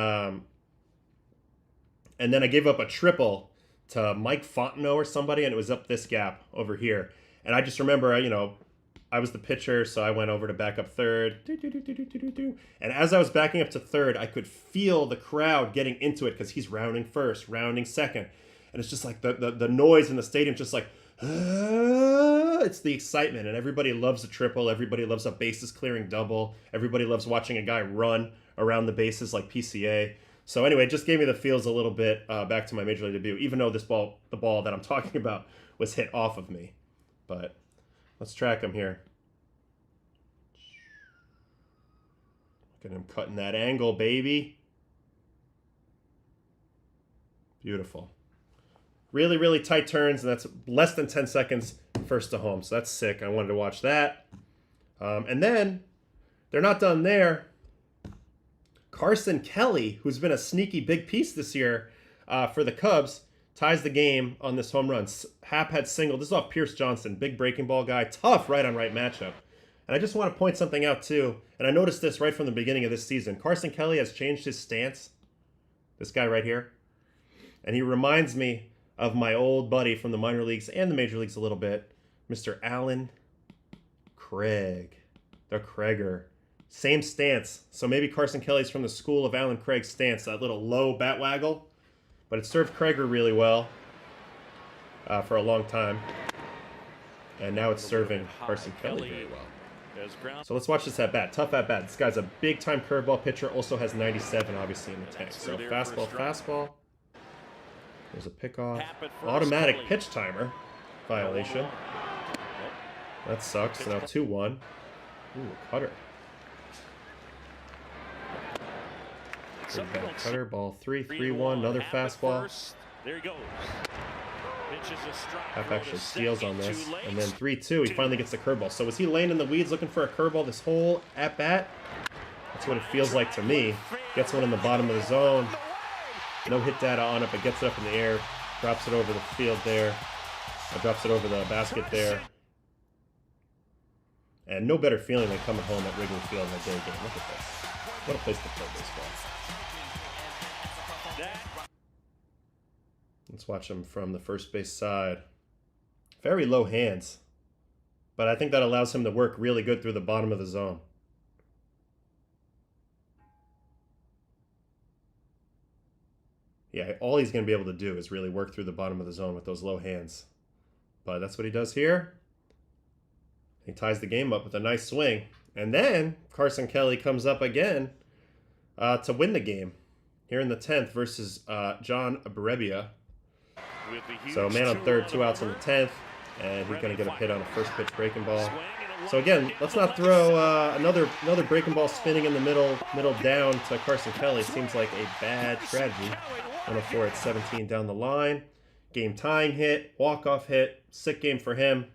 I gave up a triple to Mike Fontenot or somebody, and it was up this gap over here. And I just remember, you know, I was the pitcher, so I went over to back up third. And as I was backing up to third, I could feel the crowd getting into it because he's rounding first, rounding second. And it's just like the noise in the stadium, just like, it's the excitement. And everybody loves a triple. Everybody loves a bases clearing double. Everybody loves watching a guy run around the bases like PCA. So anyway, it just gave me the feels a little bit back to my Major League debut, even though the ball that I'm talking about was hit off of me. But let's track him here. Look at him cutting that angle, baby. Beautiful. Really, really tight turns, and that's less than 10 seconds first to home. So that's sick. I wanted to watch that. And then they're not done there. Carson Kelly, who's been a sneaky big piece this year for the Cubs, ties the game on this home run. Happ had single. This is off Pierce Johnson, big breaking ball guy, tough right-on-right matchup. And I just want to point something out, too. And I noticed this right from the beginning of this season. Carson Kelly has changed his stance. This guy right here. And he reminds me of my old buddy from the minor leagues and the major leagues a little bit, Mr. Alan Craig, the Craiger. Same stance. So maybe Carson Kelly's from the school of Alan Craig's stance, that little low bat waggle. But it served Craiger really well for a long time. And now it's serving Carson Kelly very well. So let's watch this at-bat. Tough at-bat. This guy's a big-time curveball pitcher. Also has 97, obviously, in the tank. So fastball. There's a pickoff. Automatic pitch timer violation. That sucks. Now 2-1. Ooh, cutter. Cutter, ball 3-3-1. Another fastball. There he goes. Happ actually steals on this. And then 3-2, he finally gets the curveball. So was he laying in the weeds looking for a curveball this whole at-bat? That's what it feels like to me. Gets one in the bottom of the zone. No hit data on it, but gets it up in the air. Drops it over the field there. Drops it over the basket there. And no better feeling than coming home at Wrigley Field in a day game. Look at this. What a place to play baseball. Let's watch him from the first base side. Very low hands, but I think that allows him to work really good through the bottom of the zone. Yeah, all he's going to be able to do is really work through the bottom of the zone with those low hands. But that's what he does here. He ties the game up with a nice swing. And then Carson Kelly comes up again to win the game here in the 10th versus John Brebbia. So man on third, 2 outs in the 10th. And he's going to get a hit on a first pitch breaking ball. So again, let's not throw another breaking ball spinning in the middle down to Carson Kelly. Seems like a bad strategy. 104 at 17 down the line. Game tying hit, walk-off hit, sick game for him.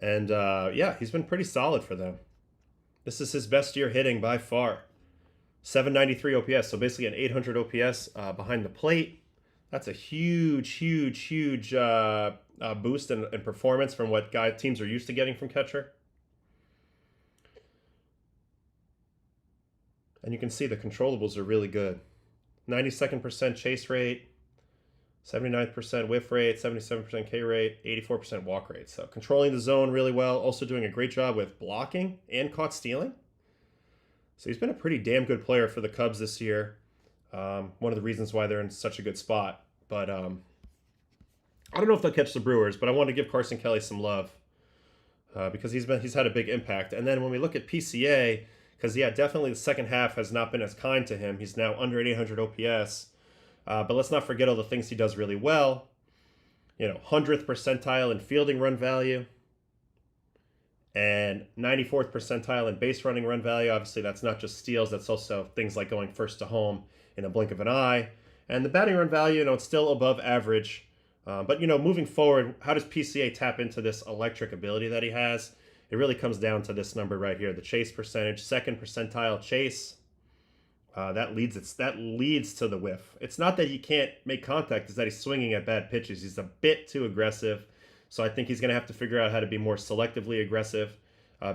And yeah, he's been pretty solid for them. This is his best year hitting by far. 793 OPS, so basically an 800 OPS behind the plate. That's a huge boost in performance from what teams are used to getting from catcher. And you can see the controllables are really good. 92nd percent chase rate, 79th whiff rate, 77% K rate, 84% walk rate. So controlling the zone really well. Also doing a great job with blocking and caught stealing. So he's been a pretty damn good player for the Cubs this year. One of the reasons why they're in such a good spot. But I don't know if they'll catch the Brewers, but I want to give Carson Kelly some love because he's had a big impact. And then when we look at PCA, because, yeah, definitely the second half has not been as kind to him. He's now under 800 OPS. But let's not forget all the things he does really well. 100th percentile in fielding run value. And 94th percentile in base running run value. Obviously, that's not just steals. That's also things like going first to home in a blink of an eye. And the batting run value, it's still above average. But, moving forward, how does PCA tap into this electric ability that he has? It really comes down to this number right here, the chase percentage, second percentile chase. That leads to the whiff. It's not that he can't make contact, it's that he's swinging at bad pitches. He's a bit too aggressive. So I think he's going to have to figure out how to be more selectively aggressive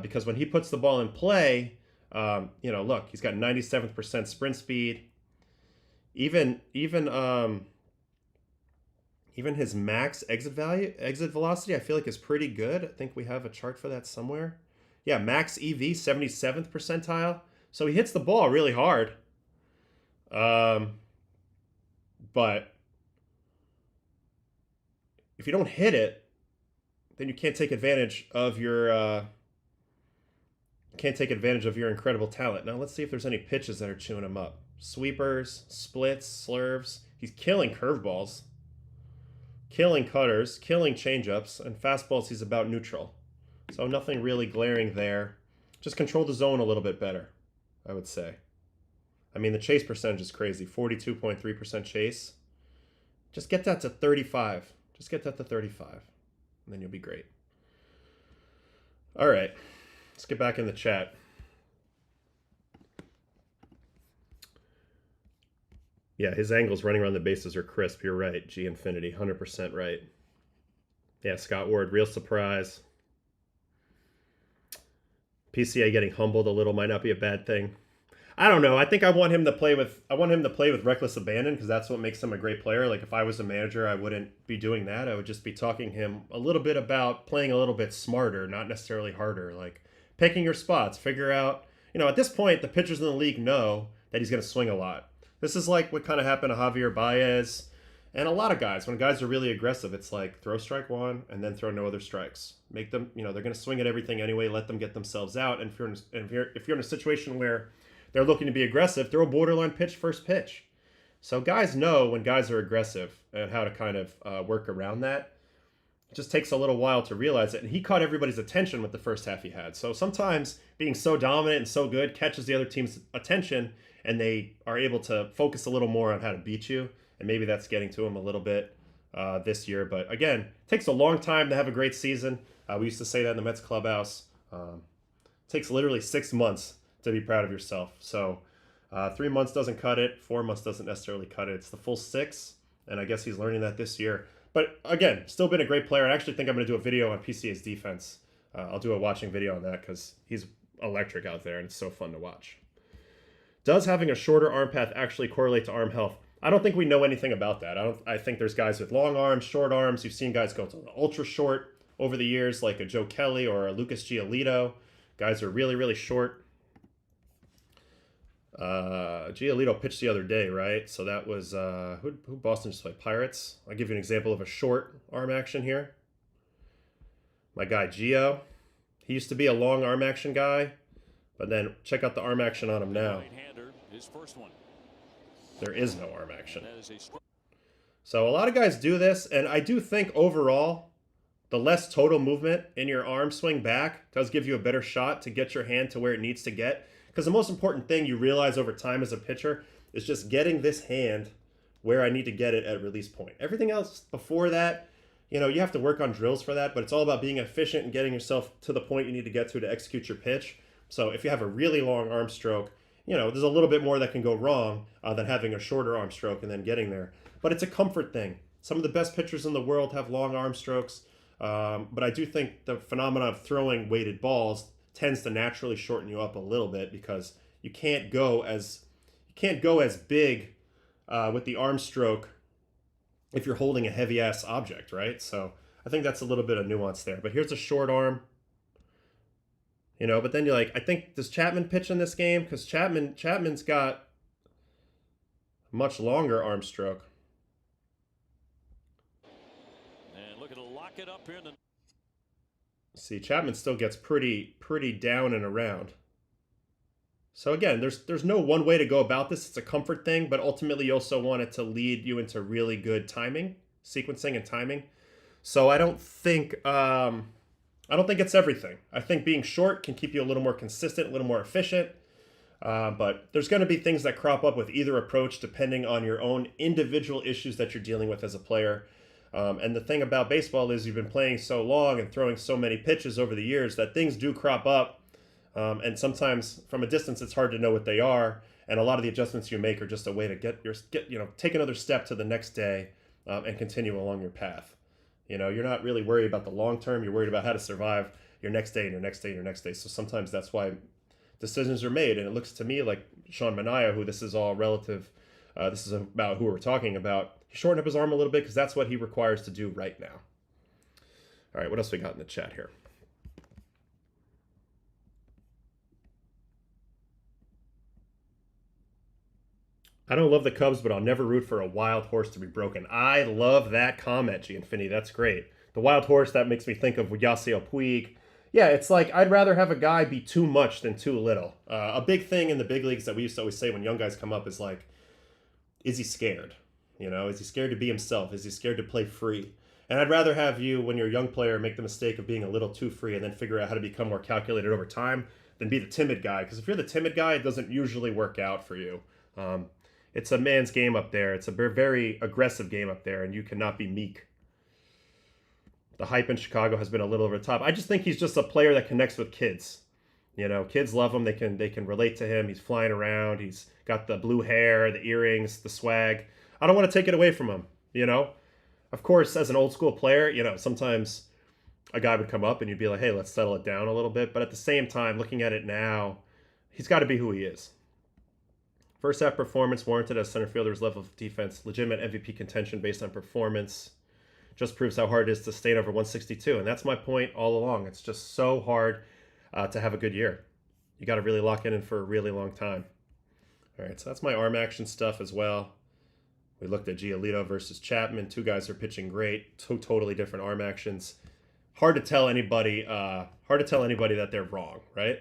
because when he puts the ball in play, look, he's got 97% sprint speed. Even his max exit velocity, I feel like is pretty good. I think we have a chart for that somewhere. Yeah, max EV, 77th percentile. So he hits the ball really hard. But if you don't hit it, then you can't take advantage of your incredible talent. Now let's see if there's any pitches that are chewing him up. Sweepers, splits, slurves. He's killing curveballs. Killing cutters, killing changeups, and fastballs he's about neutral. So nothing really glaring there. Just control the zone a little bit better, I would say. I mean, the chase percentage is crazy. 42.3% chase. Just get that to 35. Just get that to 35. And then you'll be great. All right. Let's get back in the chat. Yeah, his angles running around the bases are crisp. You're right, G Infinity, 100% right. Yeah, Scott Ward, real surprise. PCA getting humbled a little might not be a bad thing. I don't know. I think I want him to play with reckless abandon because that's what makes him a great player. Like if I was a manager, I wouldn't be doing that. I would just be talking him a little bit about playing a little bit smarter, not necessarily harder. Like picking your spots, figure out, at this point, the pitchers in the league know that he's going to swing a lot. This is like what kind of happened to Javier Baez and a lot of guys. When guys are really aggressive, it's like throw strike one and then throw no other strikes. Make them, they're going to swing at everything anyway. Let them get themselves out. And if you're in a situation where they're looking to be aggressive, throw a borderline pitch first pitch. So guys know when guys are aggressive and how to kind of work around that. It just takes a little while to realize it. And he caught everybody's attention with the first half he had. So sometimes being so dominant and so good catches the other team's attention and they are able to focus a little more on how to beat you. And maybe that's getting to him a little bit this year. But again, it takes a long time to have a great season. We used to say that in the Mets clubhouse. It takes literally 6 months to be proud of yourself. So 3 months doesn't cut it. 4 months doesn't necessarily cut it. It's the full 6. And I guess he's learning that this year. But again, still been a great player. I actually think I'm going to do a video on PCA's defense. I'll do a watching video on that because he's electric out there and it's so fun to watch. Does having a shorter arm path actually correlate to arm health? I don't think we know anything about that. I think there's guys with long arms, short arms. You've seen guys go to ultra short over the years, like a Joe Kelly or a Lucas Giolito. Guys are really, really short. Giolito pitched the other day, right? So that was who Boston just played? Pirates. I'll give you an example of a short arm action here. My guy Gio. He used to be a long arm action guy, but then check out the arm action on him now. Right-hander, his first one. There is no arm action. That is a So a lot of guys do this, and I do think overall, the less total movement in your arm swing back does give you a better shot to get your hand to where it needs to get. Because the most important thing you realize over time as a pitcher is just getting this hand where I need to get it at release point. Everything else before that, you know, you have to work on drills for that, but it's all about being efficient and getting yourself to the point you need to get to execute your pitch. So if you have a really long arm stroke, you know, there's a little bit more that can go wrong than having a shorter arm stroke and then getting there. But it's a comfort thing. Some of the best pitchers in the world have long arm strokes, but I do think the phenomenon of throwing weighted balls tends to naturally shorten you up a little bit because you can't go as big with the arm stroke if you're holding a heavy ass object, right? So I think that's a little bit of nuance there. But here's a short arm. You know, but then you're like, I think, does Chapman pitch in this game? Because Chapman's got a much longer arm stroke. And looking to lock it up here in the... See, Chapman still gets pretty down and around. So again, there's no one way to go about this. It's a comfort thing, but ultimately you also want it to lead you into really good timing, sequencing and timing. So I don't think it's everything. I think being short can keep you a little more consistent, a little more efficient. But there's going to be things that crop up with either approach depending on your own individual issues that you're dealing with as a player. And the thing about baseball is you've been playing so long and throwing so many pitches over the years that things do crop up. And sometimes from a distance, it's hard to know what they are. And a lot of the adjustments you make are just a way to take another step to the next day and continue along your path. You know, you're not really worried about the long term. You're worried about how to survive your next day and your next day and your next day. So sometimes that's why decisions are made. And it looks to me like Sean Manaea, who this is all relative, this is about who we're talking about. He shortened up his arm a little bit because that's what he requires to do right now. All right, what else we got in the chat here? I don't love the Cubs, but I'll never root for a wild horse to be broken. I love that comment, Gianfini. That's great. The wild horse, that makes me think of Yasiel Puig. Yeah, it's like I'd rather have a guy be too much than too little. A big thing in the big leagues that we used to always say when young guys come up is like, is he scared? You know, is he scared to be himself? Is he scared to play free? And I'd rather have you, when you're a young player, make the mistake of being a little too free and then figure out how to become more calculated over time than be the timid guy. Because if you're the timid guy, it doesn't usually work out for you. It's a man's game up there. It's a very aggressive game up there, and you cannot be meek. The hype in Chicago has been a little over the top. I just think he's just a player that connects with kids. You know, kids love him. They can relate to him. He's flying around. He's got the blue hair, the earrings, the swag. I don't want to take it away from him, you know? Of course, as an old school player, you know, sometimes a guy would come up and you'd be like, hey, let's settle it down a little bit. But at the same time, looking at it now, he's got to be who he is. First half performance warranted as center fielder's level of defense. Legitimate MVP contention based on performance. Just proves how hard it is to stay over 162. And that's my point all along. It's just so hard to have a good year. You got to really lock it in for a really long time. All right, so that's my arm action stuff as well. We looked at Giolito versus Chapman. Two guys are pitching great. Two totally different arm actions. Hard to tell anybody that they're wrong, right?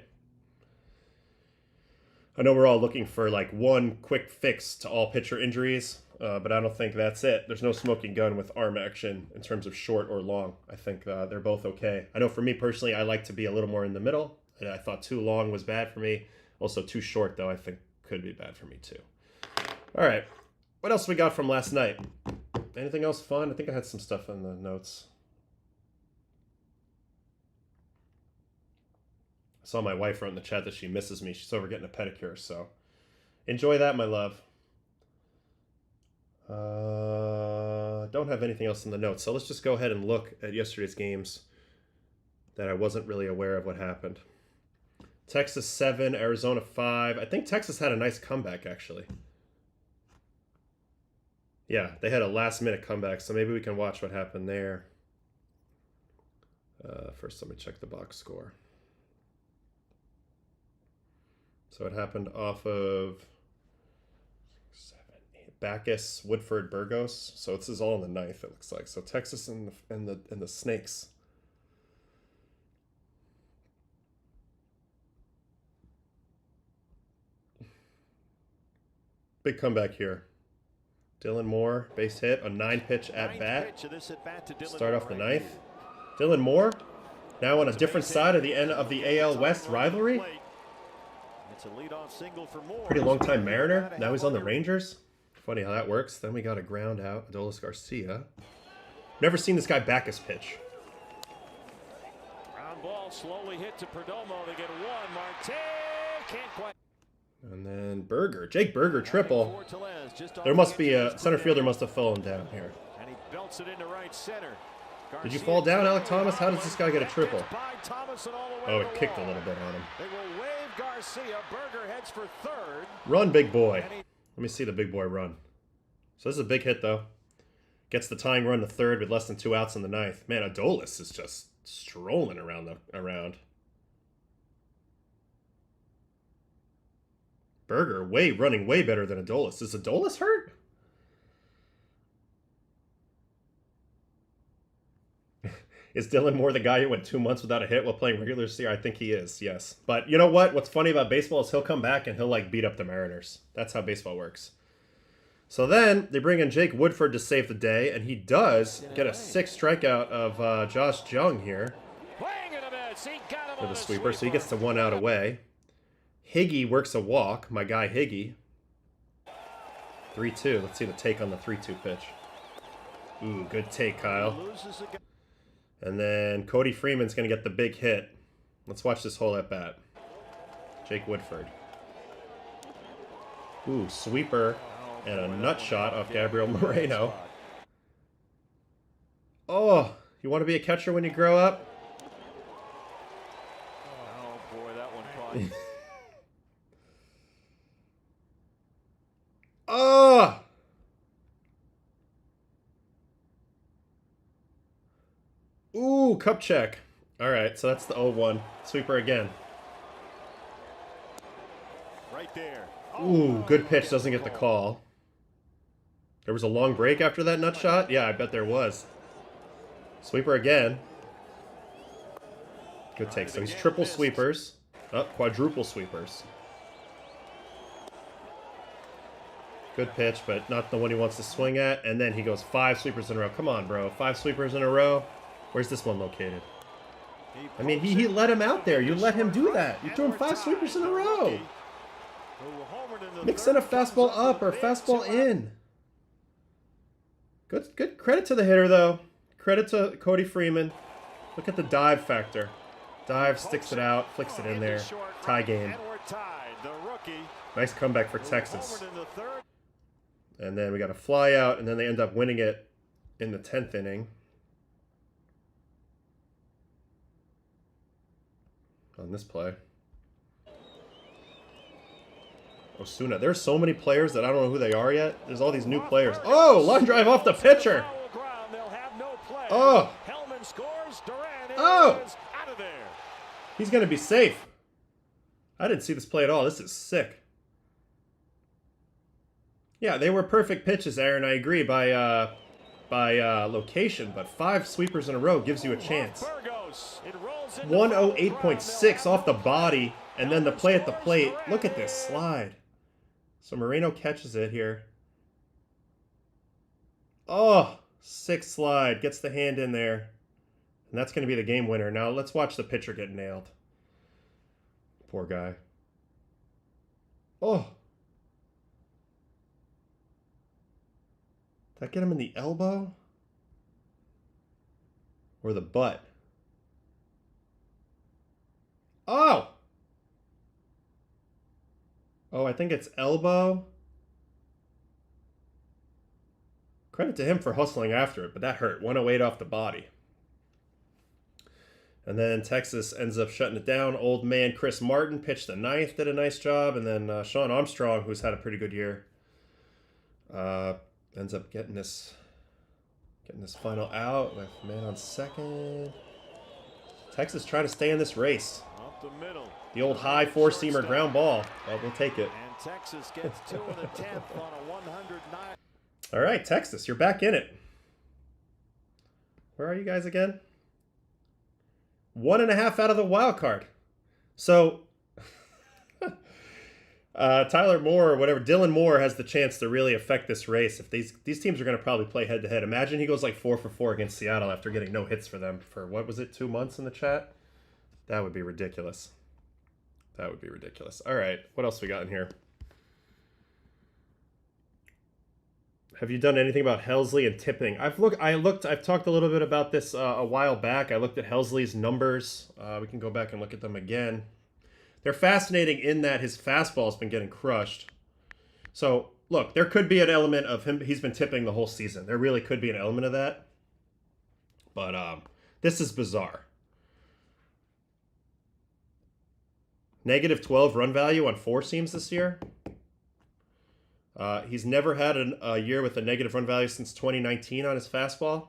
I know we're all looking for like one quick fix to all pitcher injuries, but I don't think that's it. There's no smoking gun with arm action in terms of short or long. I think they're both okay. I know for me personally, I like to be a little more in the middle. I thought too long was bad for me. Also too short, though, I think could be bad for me too. All right. What else we got from last night? Anything else fun? I think I had some stuff in the notes. I saw my wife wrote in the chat that she misses me. She's over getting a pedicure, so enjoy that, my love. Don't have anything else in the notes, so let's just go ahead and look at yesterday's games that I wasn't really aware of what happened. Texas 7, Arizona 5. I think Texas had a nice comeback, actually. Yeah, they had a last-minute comeback, so maybe we can watch what happened there. First, let me check the box score. So it happened off of 7, 8, Bacchus, Woodford, Burgos. So this is all in the ninth, it looks like. So Texas and the Snakes. Big comeback here. Dylan Moore, base hit, a 9-pitch at bat. Start off the ninth. Dylan Moore, now on a different side of the end of the AL West rivalry. Pretty long time Mariner. Now he's on the Rangers. Funny how that works. Then we got a ground out. Adolis Garcia. Never seen this guy Bacchus pitch. Ground ball slowly hit to Perdomo. They get one. Marte can't quite. And then Berger. Jake Berger triple. There must be a center fielder must have fallen down here. And he belts it into right center. Did you fall down, Alec Thomas? How does this guy get a triple? Oh, it kicked a little bit on him. They will wave Garcia. Berger heads for third. Run, big boy. Let me see the big boy run. So this is a big hit, though. Gets the tying run to third with less than 2 outs in the ninth. Man, Adolis is just strolling around. Berger running way better than Adolis. Is Adolis hurt? Is Dylan Moore the guy who went 2 months without a hit while playing regular season? I think he is, yes. But you know what? What's funny about baseball is he'll come back and he'll like beat up the Mariners. That's how baseball works. So then they bring in Jake Woodford to save the day, and he does get a 6th strikeout of Josh Jung here for the sweeper. So he gets to 1 out away. Higgy works a walk. My guy Higgy. 3-2. Let's see the take on the 3-2 pitch. Ooh, good take, Kyle. And then Cody Freeman's going to get the big hit. Let's watch this whole at bat. Jake Woodford. Ooh, sweeper and a nut shot off Gabriel Moreno. Oh, you want to be a catcher when you grow up? Oh boy, that one caught. Oh! Ooh, cup check. All right, so that's the 0-1. Sweeper again. Right there. Ooh, good pitch. Doesn't get the call. There was a long break after that nut shot? Yeah, I bet there was. Sweeper again. Good take. So he's triple sweepers. Oh, quadruple sweepers. Good pitch, but not the one he wants to swing at. And then he goes 5 sweepers in a row. Come on, bro. 5 sweepers in a row. Where's this one located? I mean, he let him out there. You let him do that. You threw him 5 sweepers in a row. Mix in a fastball up or fastball in. Good credit to the hitter, though. Credit to Cody Freeman. Look at the dive factor. Dive, sticks it out, flicks it in there. Tie game. Nice comeback for Texas. And then we got a fly out, and then they end up winning it in the 10th inning. On this play. Osuna. There's so many players that I don't know who they are yet. There's all these new players. Oh, line drive off the pitcher. Oh. Oh. He's going to be safe. I didn't see this play at all. This is sick. Yeah, they were perfect pitches, Aaron. I agree by location, but 5 sweepers in a row gives you a chance. 108.6 off the body, and then the play at the plate. Look at this slide. So Moreno catches it here. Oh, 6 slide. Gets the hand in there. And that's going to be the game winner. Now let's watch the pitcher get nailed. Poor guy. Oh. Did that get him in the elbow? Or the butt? Oh! Oh, I think it's elbow. Credit to him for hustling after it, but that hurt. 108 off the body. And then Texas ends up shutting it down. Old man Chris Martin pitched the ninth, did a nice job. And then Sean Armstrong, who's had a pretty good year, ends up getting this final out with man on second. Texas trying to stay in this race. Up the middle. The old high four-seamer ground ball. Well, we'll take it. And Texas gets 2 1/10 on a 109. All right, Texas, you're back in it. Where are you guys again? 1.5 out of the wild card. So Tyler Moore or whatever, Dylan Moore has the chance to really affect this race. If these teams are going to probably play head to head. Imagine he goes like 4 for 4 against Seattle after getting no hits for them for what was it, 2 months in the chat? That would be ridiculous. That would be ridiculous. All right, what else we got in here? Have you done anything about Helsley and tipping? I've talked a little bit about this a while back. I looked at Helsley's numbers. We can go back and look at them again. They're fascinating in that his fastball has been getting crushed. So, look, there could be an element of him. He's been tipping the whole season. There really could be an element of that. But this is bizarre. -12 run value on 4 seams this year. He's never had a year with a negative run value since 2019 on his fastball.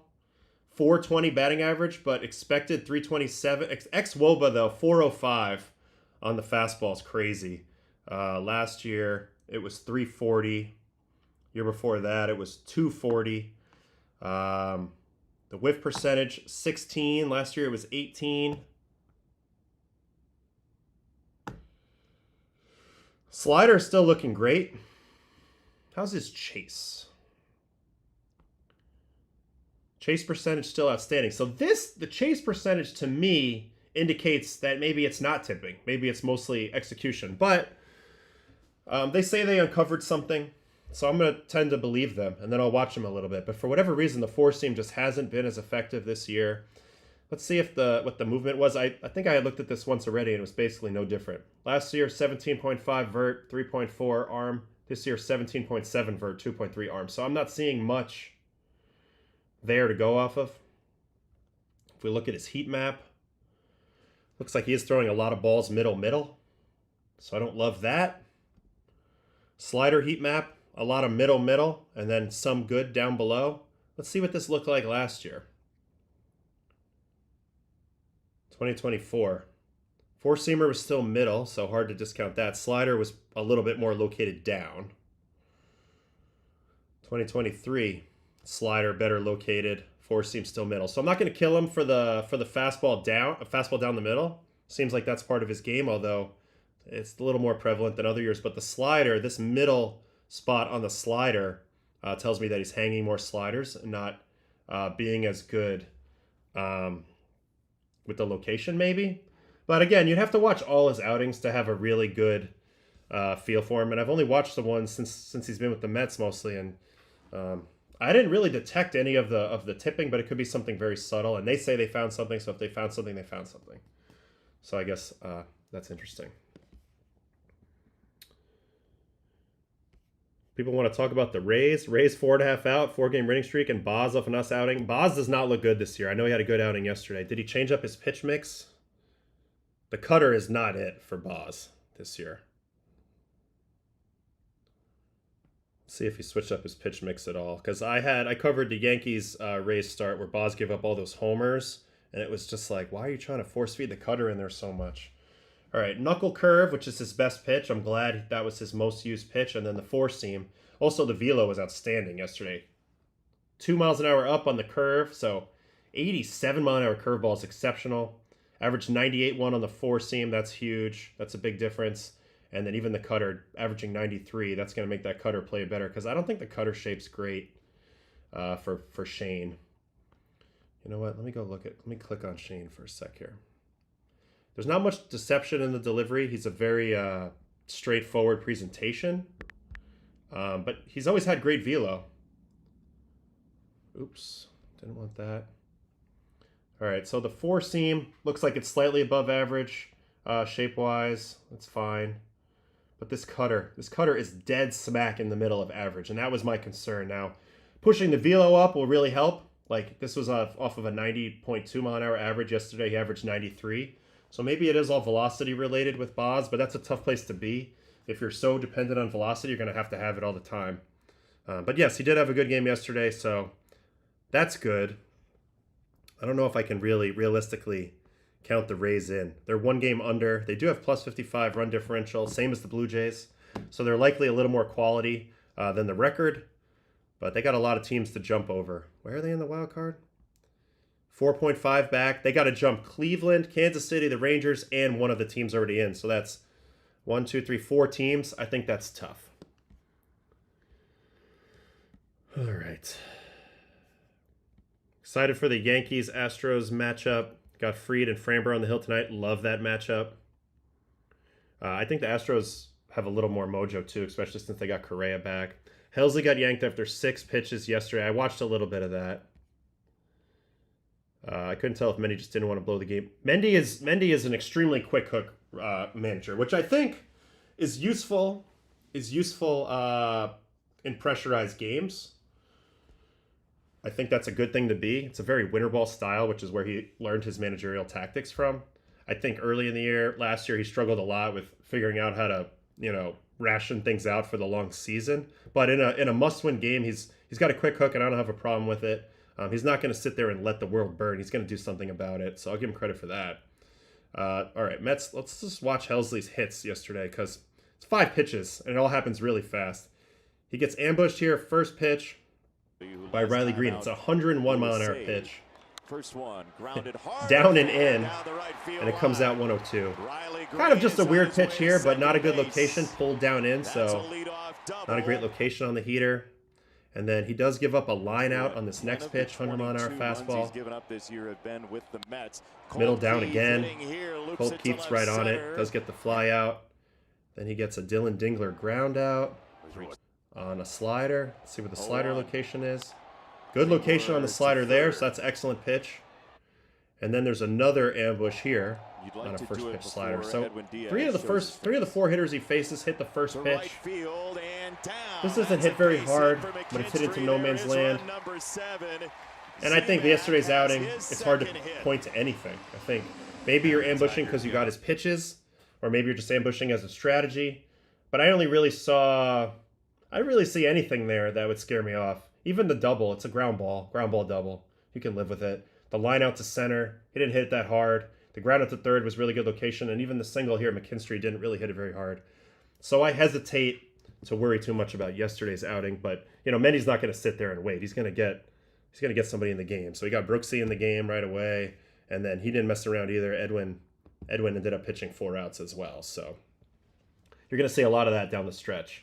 420 batting average, but expected 327. Ex-WOBA, though, 405 on the fastball is crazy. Last year, it was 340. Year before that, it was 240. The whiff percentage, 16. Last year, it was 18. Slider is still looking great. How's his chase? Chase percentage still outstanding. So the chase percentage to me indicates that maybe it's not tipping. Maybe it's mostly execution. But they say they uncovered something. So I'm going to tend to believe them. And then I'll watch them a little bit. But for whatever reason, the 4-seam just hasn't been as effective this year. Let's see if what the movement was. I think I had looked at this once already and it was basically no different. Last year, 17.5 vert, 3.4 arm. This year, 17.7 vert, 2.3 arm. So I'm not seeing much there to go off of. If we look at his heat map, looks like he is throwing a lot of balls middle. So I don't love that. Slider heat map, a lot of middle, and then some good down below. Let's see what this looked like last year. 2024. 4-seamer was still middle, so hard to discount that. Slider was a little bit more located down. 2023, slider better located, 4-seam still middle. So I'm not going to kill him for the fastball down the middle. Seems like that's part of his game, although it's a little more prevalent than other years. But the slider, this middle spot on the slider, tells me that he's hanging more sliders and not being as good with the location, maybe. But again, you'd have to watch all his outings to have a really good feel for him. And I've only watched the ones since he's been with the Mets mostly, and I didn't really detect any of the tipping, but it could be something very subtle. And they say they found something, so if they found something, they found something. So I guess that's interesting. People want to talk about the Rays. Rays 4.5 out, 4-game winning streak, and Boz off an us outing. Boz does not look good this year. I know he had a good outing yesterday. Did he change up his pitch mix? The cutter is not it for Boz this year. Let's see if he switched up his pitch mix at all. Because I covered the Yankees Rays start where Boz gave up all those homers. And it was just like, why are you trying to force feed the cutter in there so much? All right, knuckle curve, which is his best pitch. I'm glad that was his most used pitch. And then the 4-seam. Also, the velo was outstanding yesterday. 2 miles an hour up on the curve. So 87 mile an hour curveball is exceptional. Averaged 98.1 on the 4-seam. That's huge. That's a big difference. And then even the cutter averaging 93. That's going to make that cutter play better because I don't think the cutter shape's great for Shane. You know what? Let me click on Shane for a sec here. There's not much deception in the delivery. He's a very straightforward presentation. But he's always had great velo. Oops. Didn't want that. All right, so the 4-seam looks like it's slightly above average shape-wise. That's fine. But this cutter is dead smack in the middle of average, and that was my concern. Now, pushing the velo up will really help. Like, this was off of a 90.2 mile an hour average. Yesterday, he averaged 93. So maybe it is all velocity related with Boz, but that's a tough place to be. If you're so dependent on velocity, you're going to have it all the time. But yes, he did have a good game yesterday, so that's good. I don't know if I can really realistically count the Rays in. They're one game under. They do have plus 55 run differential, same as the Blue Jays. So they're likely a little more quality than the record, but they got a lot of teams to jump over. Where are they in the wild card? 4.5 back. They got to jump Cleveland, Kansas City, the Rangers, and one of the teams already in. So that's 1, 2, 3, 4 teams. I think that's tough. All right. Excited for the Yankees-Astros matchup. Got Fried and Framber on the hill tonight. Love that matchup. I think the Astros have a little more mojo too, especially since they got Correa back. Helsley got yanked after 6 pitches yesterday. I watched a little bit of that. I couldn't tell if Mendy just didn't want to blow the game. Mendy is an extremely quick hook manager, which I think is useful. In pressurized games. I think that's a good thing to be. It's a very winter ball style, which is where he learned his managerial tactics from. I think early in the year, last year, he struggled a lot with figuring out how to, ration things out for the long season. But in a must-win game, he's got a quick hook, and I don't have a problem with it. He's not going to sit there and let the world burn. He's going to do something about it, so I'll give him credit for that. All right, Mets, let's just watch Helsley's hits yesterday because it's 5 pitches, and it all happens really fast. He gets ambushed here, first pitch by Riley Green. It's a 101 mile an hour pitch. First one, grounded hard down and in, down the right field and it comes line. out 102. Riley Kind of Green just a is weird on his pitch way here, to but not a second good base. location. Pulled down in, That's so a leadoff double. not a great location on the heater. And then he does give up a line out on this One next of the pitch, 100 mile an hour 22 runs fastball. He's given up this year have been with the Mets. Middle Colt down Keith again. hitting here, loops Colt it to Keith's left right on center. it. Does get the fly out. Then he gets a Dylan Dingler ground out on a slider. Let's see what the slider location is. Good location on the slider there, so that's an excellent pitch. And then there's another ambush here You'd like on a to first do it pitch before slider. So Edwin Diaz 3 of the shows 4 hitters he faces hit the first to pitch. right field and down. This doesn't That's hit a very base hard, hit for but it's hit into McKinstry. no There man's is land. run number 7. And I think Seaman yesterday's has outing, his it's hard to second hit. point to anything. I think maybe you're ambushing because you got his pitches, or maybe you're just ambushing as a strategy. But I didn't really see anything there that would scare me off. Even the double, it's a ground ball double. You can live with it. The line out to center, he didn't hit it that hard. The ground out to third was really good location, and even the single here, McKinstry didn't really hit it very hard. So I hesitate to worry too much about yesterday's outing, but Mendy's not going to sit there and wait. He's going to get somebody in the game. So he got Brooksy in the game right away, and then he didn't mess around either. Edwin ended up pitching 4 outs as well. So you're going to see a lot of that down the stretch.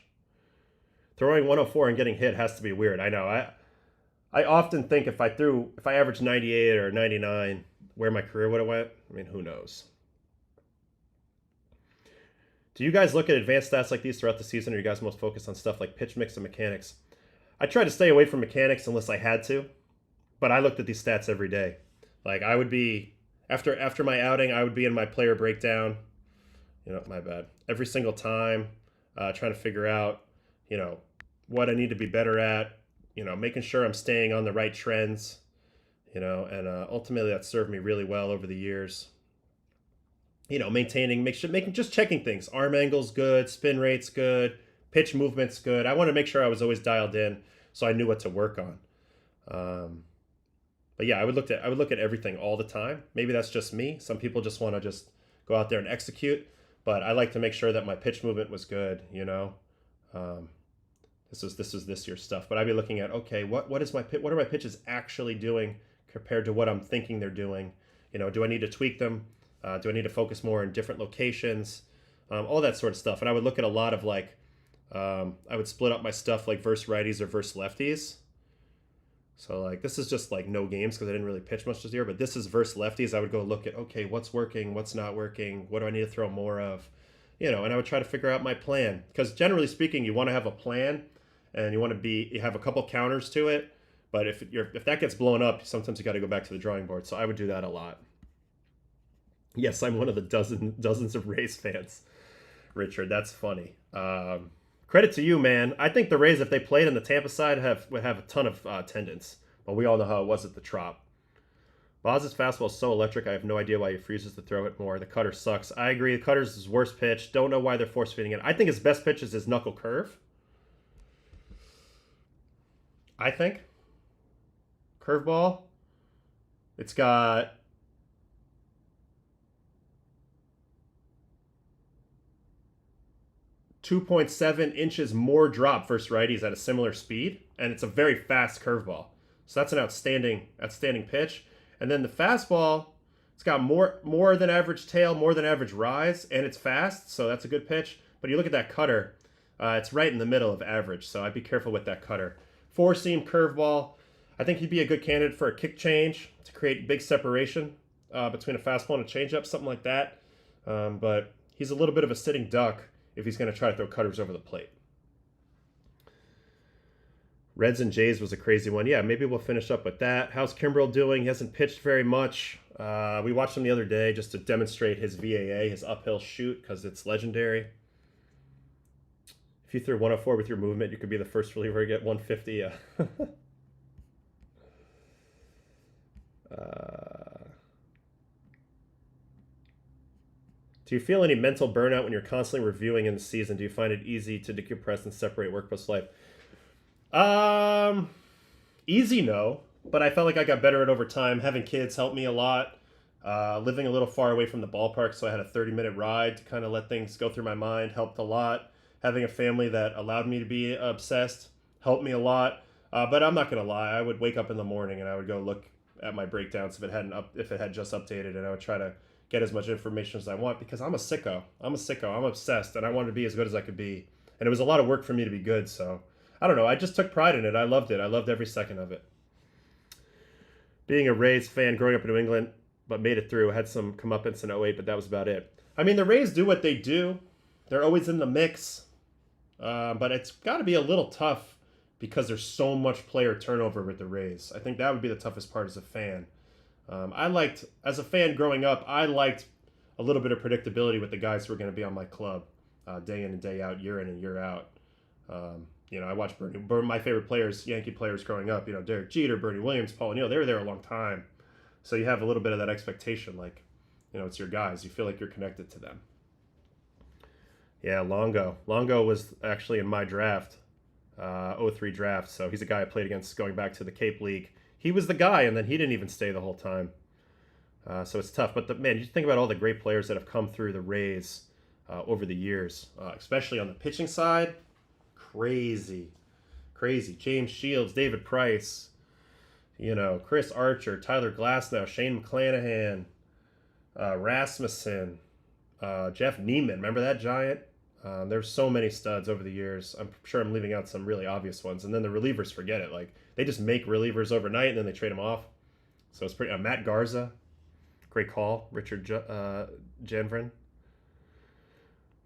Throwing 104 and getting hit has to be weird. I know. I often think if I averaged 98 or 99, where my career would have went. I mean, who knows? Do you guys look at advanced stats like these throughout the season, or are you guys most focused on stuff like pitch mix and mechanics? I try to stay away from mechanics unless I had to, but I looked at these stats every day. Like I would be, after my outing, I would be in my player breakdown, my bad, every single time, trying to figure out, what I need to be better at, making sure I'm staying on the right trends, and ultimately that served me really well over the years. Just checking things. Arm angle's good, spin rate's good, pitch movement's good. I want to make sure I was always dialed in so I knew what to work on. But yeah, I would look at everything all the time. Maybe that's just me. Some people just want to just go out there and execute, but I like to make sure that my pitch movement was good, This is this year's stuff, but I'd be looking at, okay, what are my pitches actually doing compared to what I'm thinking they're doing? Do I need to tweak them? Do I need to focus more in different locations? All that sort of stuff. And I would look at a lot of I would split up my stuff like versus righties or versus lefties. So this is just no games because I didn't really pitch much this year, but this is versus lefties. I would go look at, okay, what's working, what's not working, what do I need to throw more of? And I would try to figure out my plan, because generally speaking, you want to have a plan and you have a couple counters to it. But if that gets blown up, sometimes you got to go back to the drawing board. So I would do that a lot. Yes, I'm one of the dozens of Rays fans, Richard. That's funny. Credit to you, man. I think the Rays, if they played on the Tampa side, would have a ton of attendance. Well, we all know how it was at the Trop. Boz's fastball is so electric, I have no idea why he refuses to throw it more. The cutter sucks. I agree. The cutter's his worst pitch. Don't know why they're force-feeding it. I think his best pitch is his knuckle curve. I think. Curveball. It's got... .7 inches more drop versus righties at a similar speed, and it's a very fast curveball. So that's an outstanding pitch. And then the fastball, it's got more than average tail, more than average rise, and it's fast, so that's a good pitch. But you look at that cutter, it's right in the middle of average, so I'd be careful with that cutter. Four-seam curveball, I think he'd be a good candidate for a kick change to create big separation between a fastball and a changeup, something like that. But he's a little bit of a sitting duck if he's going to try to throw cutters over the plate. Reds and Jays was a crazy one. Yeah, maybe we'll finish up with that. How's Kimbrel doing? He hasn't pitched very much. We watched him the other day just to demonstrate his VAA, his uphill shoot, because it's legendary. If you threw 104 with your movement, you could be the first reliever to get 150. Yeah. Do you feel any mental burnout when you're constantly reviewing in the season? Do you find it easy to decompress and separate work plus life? Easy, no. But I felt like I got better at over time. Having kids helped me a lot. Living a little far away from the ballpark, so I had a 30-minute ride to kind of let things go through my mind, helped a lot. Having a family that allowed me to be obsessed helped me a lot. But I'm not going to lie. I would wake up in the morning and I would go look at my breakdowns if it had just updated, and I would try to get as much information as I want because I'm a sicko. I'm obsessed, and I wanted to be as good as I could be. And it was a lot of work for me to be good, so I don't know. I just took pride in it. I loved it. I loved every second of it. Being a Rays fan growing up in New England, but made it through. Had some comeuppance in 08, but that was about it. I mean, the Rays do what they do. They're always in the mix. But it's got to be a little tough because there's so much player turnover with the Rays. I think that would be the toughest part as a fan. As a fan growing up, I liked a little bit of predictability with the guys who were going to be on my club day in and day out, year in and year out. I watched my favorite players, Yankee players growing up, Derek Jeter, Bernie Williams, Paul O'Neill, they were there a long time. So you have a little bit of that expectation, like, it's your guys. You feel like you're connected to them. Yeah, Longo. Longo was actually in my draft, 03 draft. So he's a guy I played against going back to the Cape League. He was the guy, and then he didn't even stay the whole time. So it's tough. But, you think about all the great players that have come through the Rays over the years, especially on the pitching side. Crazy. James Shields, David Price, Chris Archer, Tyler Glasnow, Shane McClanahan, Rasmussen, Jeff Neiman. Remember that giant? There's so many studs over the years. I'm sure I'm leaving out some really obvious ones. And then the relievers, forget it. Like, they just make relievers overnight and then they trade them off. So it's pretty... Matt Garza. Great call. Richard Janvrin.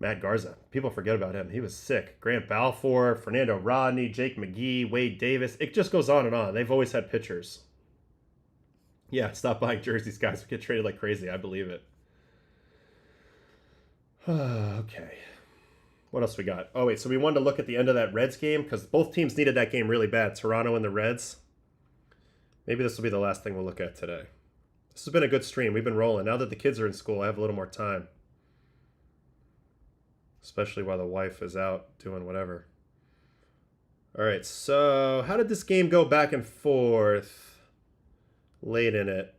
Matt Garza. People forget about him. He was sick. Grant Balfour, Fernando Rodney, Jake McGee, Wade Davis. It just goes on and on. They've always had pitchers. Yeah, stop buying jerseys, guys. We get traded like crazy. I believe it. Okay. What else we got? Oh, wait. So we wanted to look at the end of that Reds game because both teams needed that game really bad. Toronto and the Reds. Maybe this will be the last thing we'll look at today. This has been a good stream. We've been rolling. Now that the kids are in school, I have a little more time. Especially while the wife is out doing whatever. All right, so how did this game go back and forth late in it?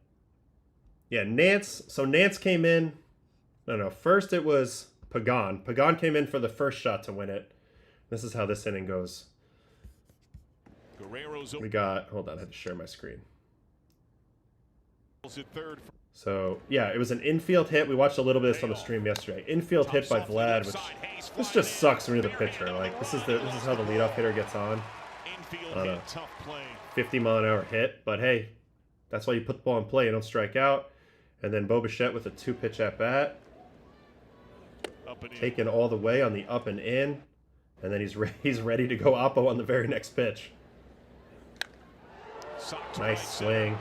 Yeah, Nance. So Nance came in. No. First it was Pagan. Pagan came in for the first shot to win it. This is how this inning goes. We got... Hold on, I had to share my screen. So, yeah, it was an infield hit. We watched a little bit of this on the stream yesterday. Infield hit by Vlad, which this just sucks when you're the pitcher. Like, this is how the leadoff hitter gets on a 50-mile-an-hour hit. But hey, that's why you put the ball in play. You don't strike out. And then Bo Bichette with a 2-pitch at-bat. Taken all the way on the up and in. And then he's ready to go oppo on the very next pitch. Nice swing.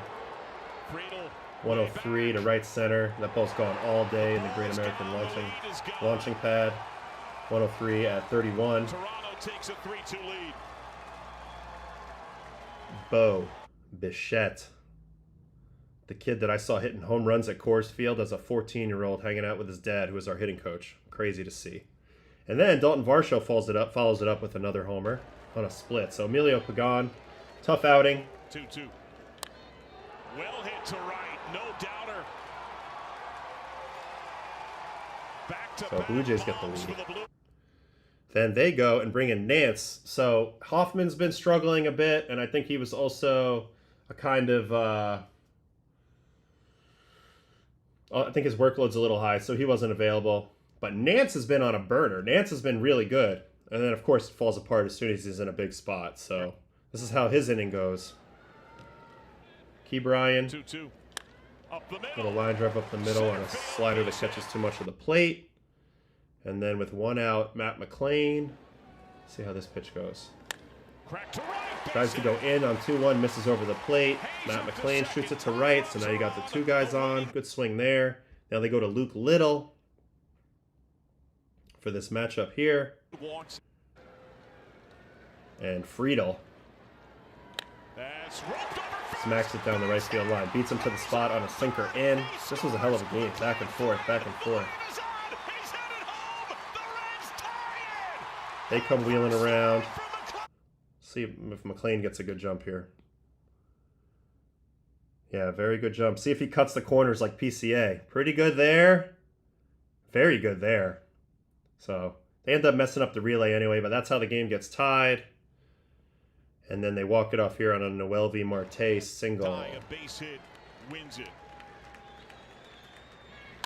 103 to right center. That ball's gone all day in the Great American launching pad. 103 at 31. Toronto takes a 3-2 lead. Bo Bichette. The kid that I saw hitting home runs at Coors Field as a 14-year-old hanging out with his dad, who was our hitting coach. Crazy to see. And then Dalton Varsho follows it up with another homer on a split. So Emilio Pagan, tough outing. 2-2. Well hit to right, no doubter. Back to So Blue Jays get the lead. the Blue. Then they go and bring in Nance. So Hoffman's been struggling a bit, and I think he was also a kind of... I think his workload's a little high, so he wasn't available. But Nance has been on a burner. Nance has been really good. And then, of course, it falls apart as soon as he's in a big spot. So this is how his inning goes. Key Bryan. 2-2. Up the middle. Little line drive up the middle on a slider that catches too much of the plate. And then with one out, Matt McLean. See how this pitch goes. Crack to right. Tries to go in on 2-1, misses over the plate. Matt McLean shoots it to right, so now you got the two guys on. Good swing there. Now they go to Luke Little for this matchup here. And Friedel smacks it down the right field line. Beats him to the spot on a sinker in. This was a hell of a game. Back and forth, back and forth. They come wheeling around. See if McLean gets a good jump here. Yeah, very good jump. See if he cuts the corners like PCA. Pretty good there. Very good there. So they end up messing up the relay anyway, but that's how the game gets tied. And then they walk it off here on a Noel V. Marte single. A base hit wins it.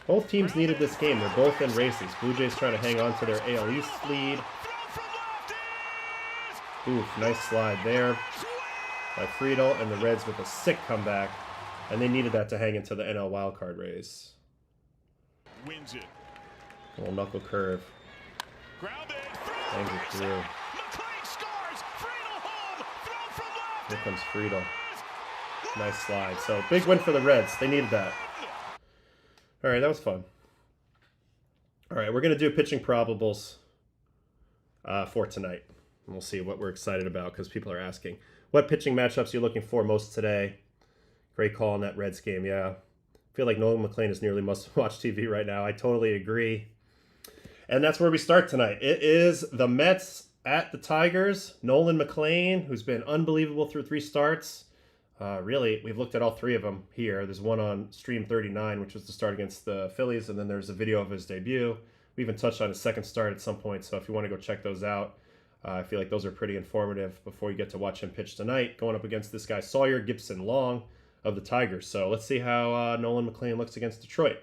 Both teams needed this game. They're both in races. Blue Jays trying to hang on to their AL East lead. Oof, nice slide there by Friedel, and the Reds with a sick comeback. And they needed that to hang into the NL wildcard race. Wins it. Little knuckle curve. Grounded. Hangs it through. McLean scores. Friedel home. Throw from left. Here comes Friedel. Nice slide. So big win for the Reds. They needed that. All right, that was fun. All right, we're going to do pitching probables for tonight. And we'll see what we're excited about because people are asking. What pitching matchups are you looking for most today? Great call on that Reds game, yeah. I feel like Nolan McLean is nearly must-watch TV right now. I totally agree. And that's where we start tonight. It is the Mets at the Tigers. Nolan McLean, who's been unbelievable through 3 starts. Really, we've looked at all 3 of them here. There's one on Stream 39, which was the start against the Phillies, and then there's a video of his debut. We even touched on his second start at some point, so if you want to go check those out, I feel like those are pretty informative before you get to watch him pitch tonight, going up against this guy Sawyer Gibson Long of the Tigers. So let's see how Nolan McLean looks against Detroit.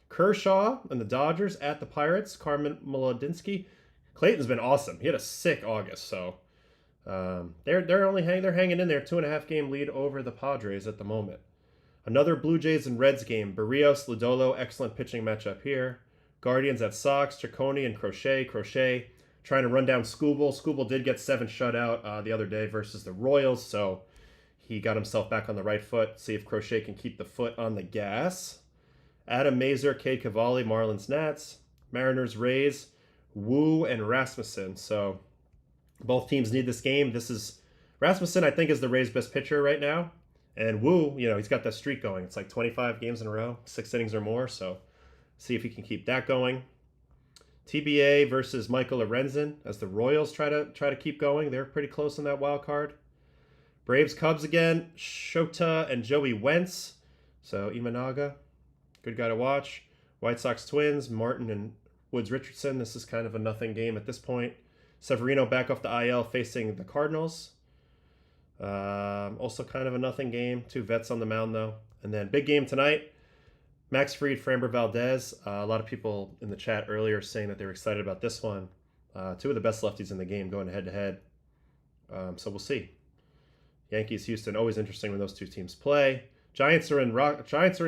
Kershaw and the Dodgers at the Pirates. Carmen Molodinsky. Clayton's been awesome. He had a sick August, so they're hanging in there. 2.5 game lead over the Padres at the moment. Another Blue Jays and Reds game. Barrios, Lodolo, excellent pitching matchup here. Guardians at Sox, Ciccone and Crochet. Crochet trying to run down Skubal. Skubal did get 7 shutout the other day versus the Royals, so he got himself back on the right foot. See if Crochet can keep the foot on the gas. Adam Mazer, Cade Cavalli, Marlins Nats. Mariners Rays, Wu and Rasmussen. So both teams need this game. This is Rasmussen, I think, is the Rays' best pitcher right now. And Wu, he's got that streak going. It's like 25 games in a row, 6 innings or more. So see if he can keep that going. TBA versus Michael Lorenzen as the Royals try to keep going. They're pretty close in that wild card. Braves Cubs again. Shota and Joey Wentz. So Imanaga, good guy to watch. White Sox Twins, Martin and Woods Richardson. This is kind of a nothing game at this point. Severino back off the IL facing the Cardinals. Also kind of a nothing game. 2 vets on the mound though. And then big game tonight. Max Fried, Framber Valdez. A lot of people in the chat earlier saying that they were excited about this one. 2 of the best lefties in the game going head-to-head. So we'll see. Yankees, Houston, always interesting when those 2 teams play. Giants are in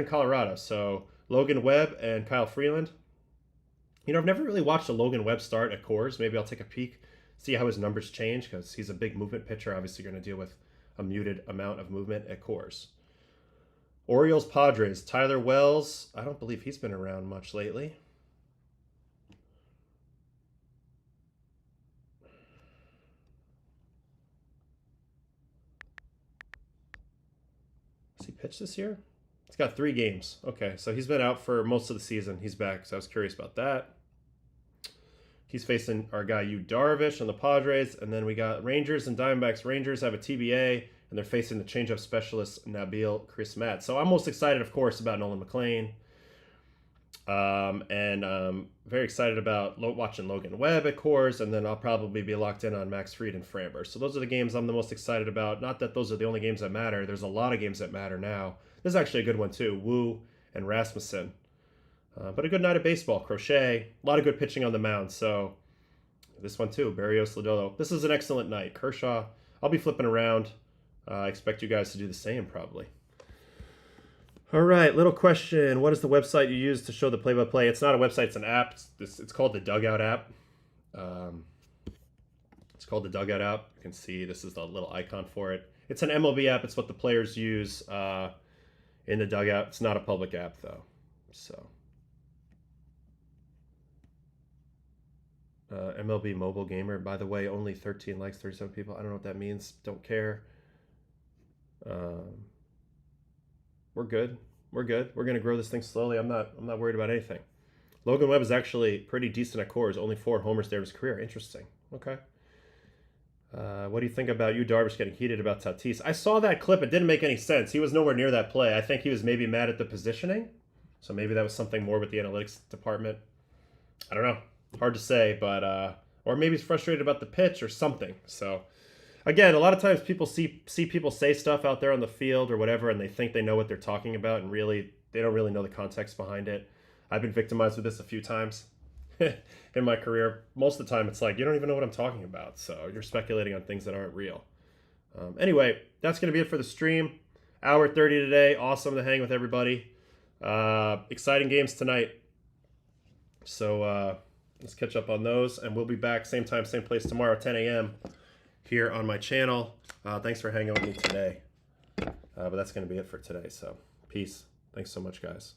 Colorado. So Logan Webb and Kyle Freeland. I've never really watched a Logan Webb start at Coors. Maybe I'll take a peek, see how his numbers change because he's a big movement pitcher. Obviously going to deal with a muted amount of movement at Coors. Orioles, Padres, Tyler Wells. I don't believe he's been around much lately. pitched this year? He's got 3 games. Okay, so he's been out for most of the season. He's back, so I was curious about that. He's facing our guy Yu Darvish on the Padres, and then we got Rangers and Diamondbacks. Rangers have a TBA, and they're facing the changeup specialist Nabil Chris-Matt. So I'm most excited, of course, about Nolan McLean. And very excited about watching Logan Webb at Coors, and then I'll probably be locked in on Max Fried and Framber. So those are the games I'm the most excited about. Not that those are the only games that matter. There's a lot of games that matter now. This is actually a good one too. Wu and Rasmussen. But a good night of baseball. Crochet. A lot of good pitching on the mound. So this one too. Barrios, Lodolo. This is an excellent night. Kershaw. I'll be flipping around. I expect you guys to do the same probably. All right, little question. What is the website you use to show the play-by-play? It's not a website, it's an app. It's called the Dugout app. It's called the Dugout app. You can see this is the little icon for it. It's an MLB app. It's what the players use in the dugout. It's not a public app, though. So, MLB Mobile Gamer, by the way, only 13 likes, 37 people. I don't know what that means. Don't care. We're good. We're good. We're going to grow this thing slowly. I'm not worried about anything. Logan Webb is actually pretty decent at Coors. Only 4 homers there in his career. Interesting. Okay. What do you think about Yu Darvish getting heated about Tatis? I saw that clip. It didn't make any sense. He was nowhere near that play. I think he was maybe mad at the positioning. So maybe that was something more with the analytics department. I don't know. Hard to say, but or maybe he's frustrated about the pitch or something. So again, a lot of times people see people say stuff out there on the field or whatever, and they think they know what they're talking about, and really they don't really know the context behind it. I've been victimized with this a few times in my career. Most of the time, it's like you don't even know what I'm talking about, so you're speculating on things that aren't real. Anyway, that's going to be it for the stream. Hour 30 today. Awesome to hang with everybody. Exciting games tonight. So let's catch up on those, and we'll be back same time, same place tomorrow, 10 a.m. here on my channel. Thanks for hanging out with me today. But that's going to be it for today. So peace. Thanks so much, guys.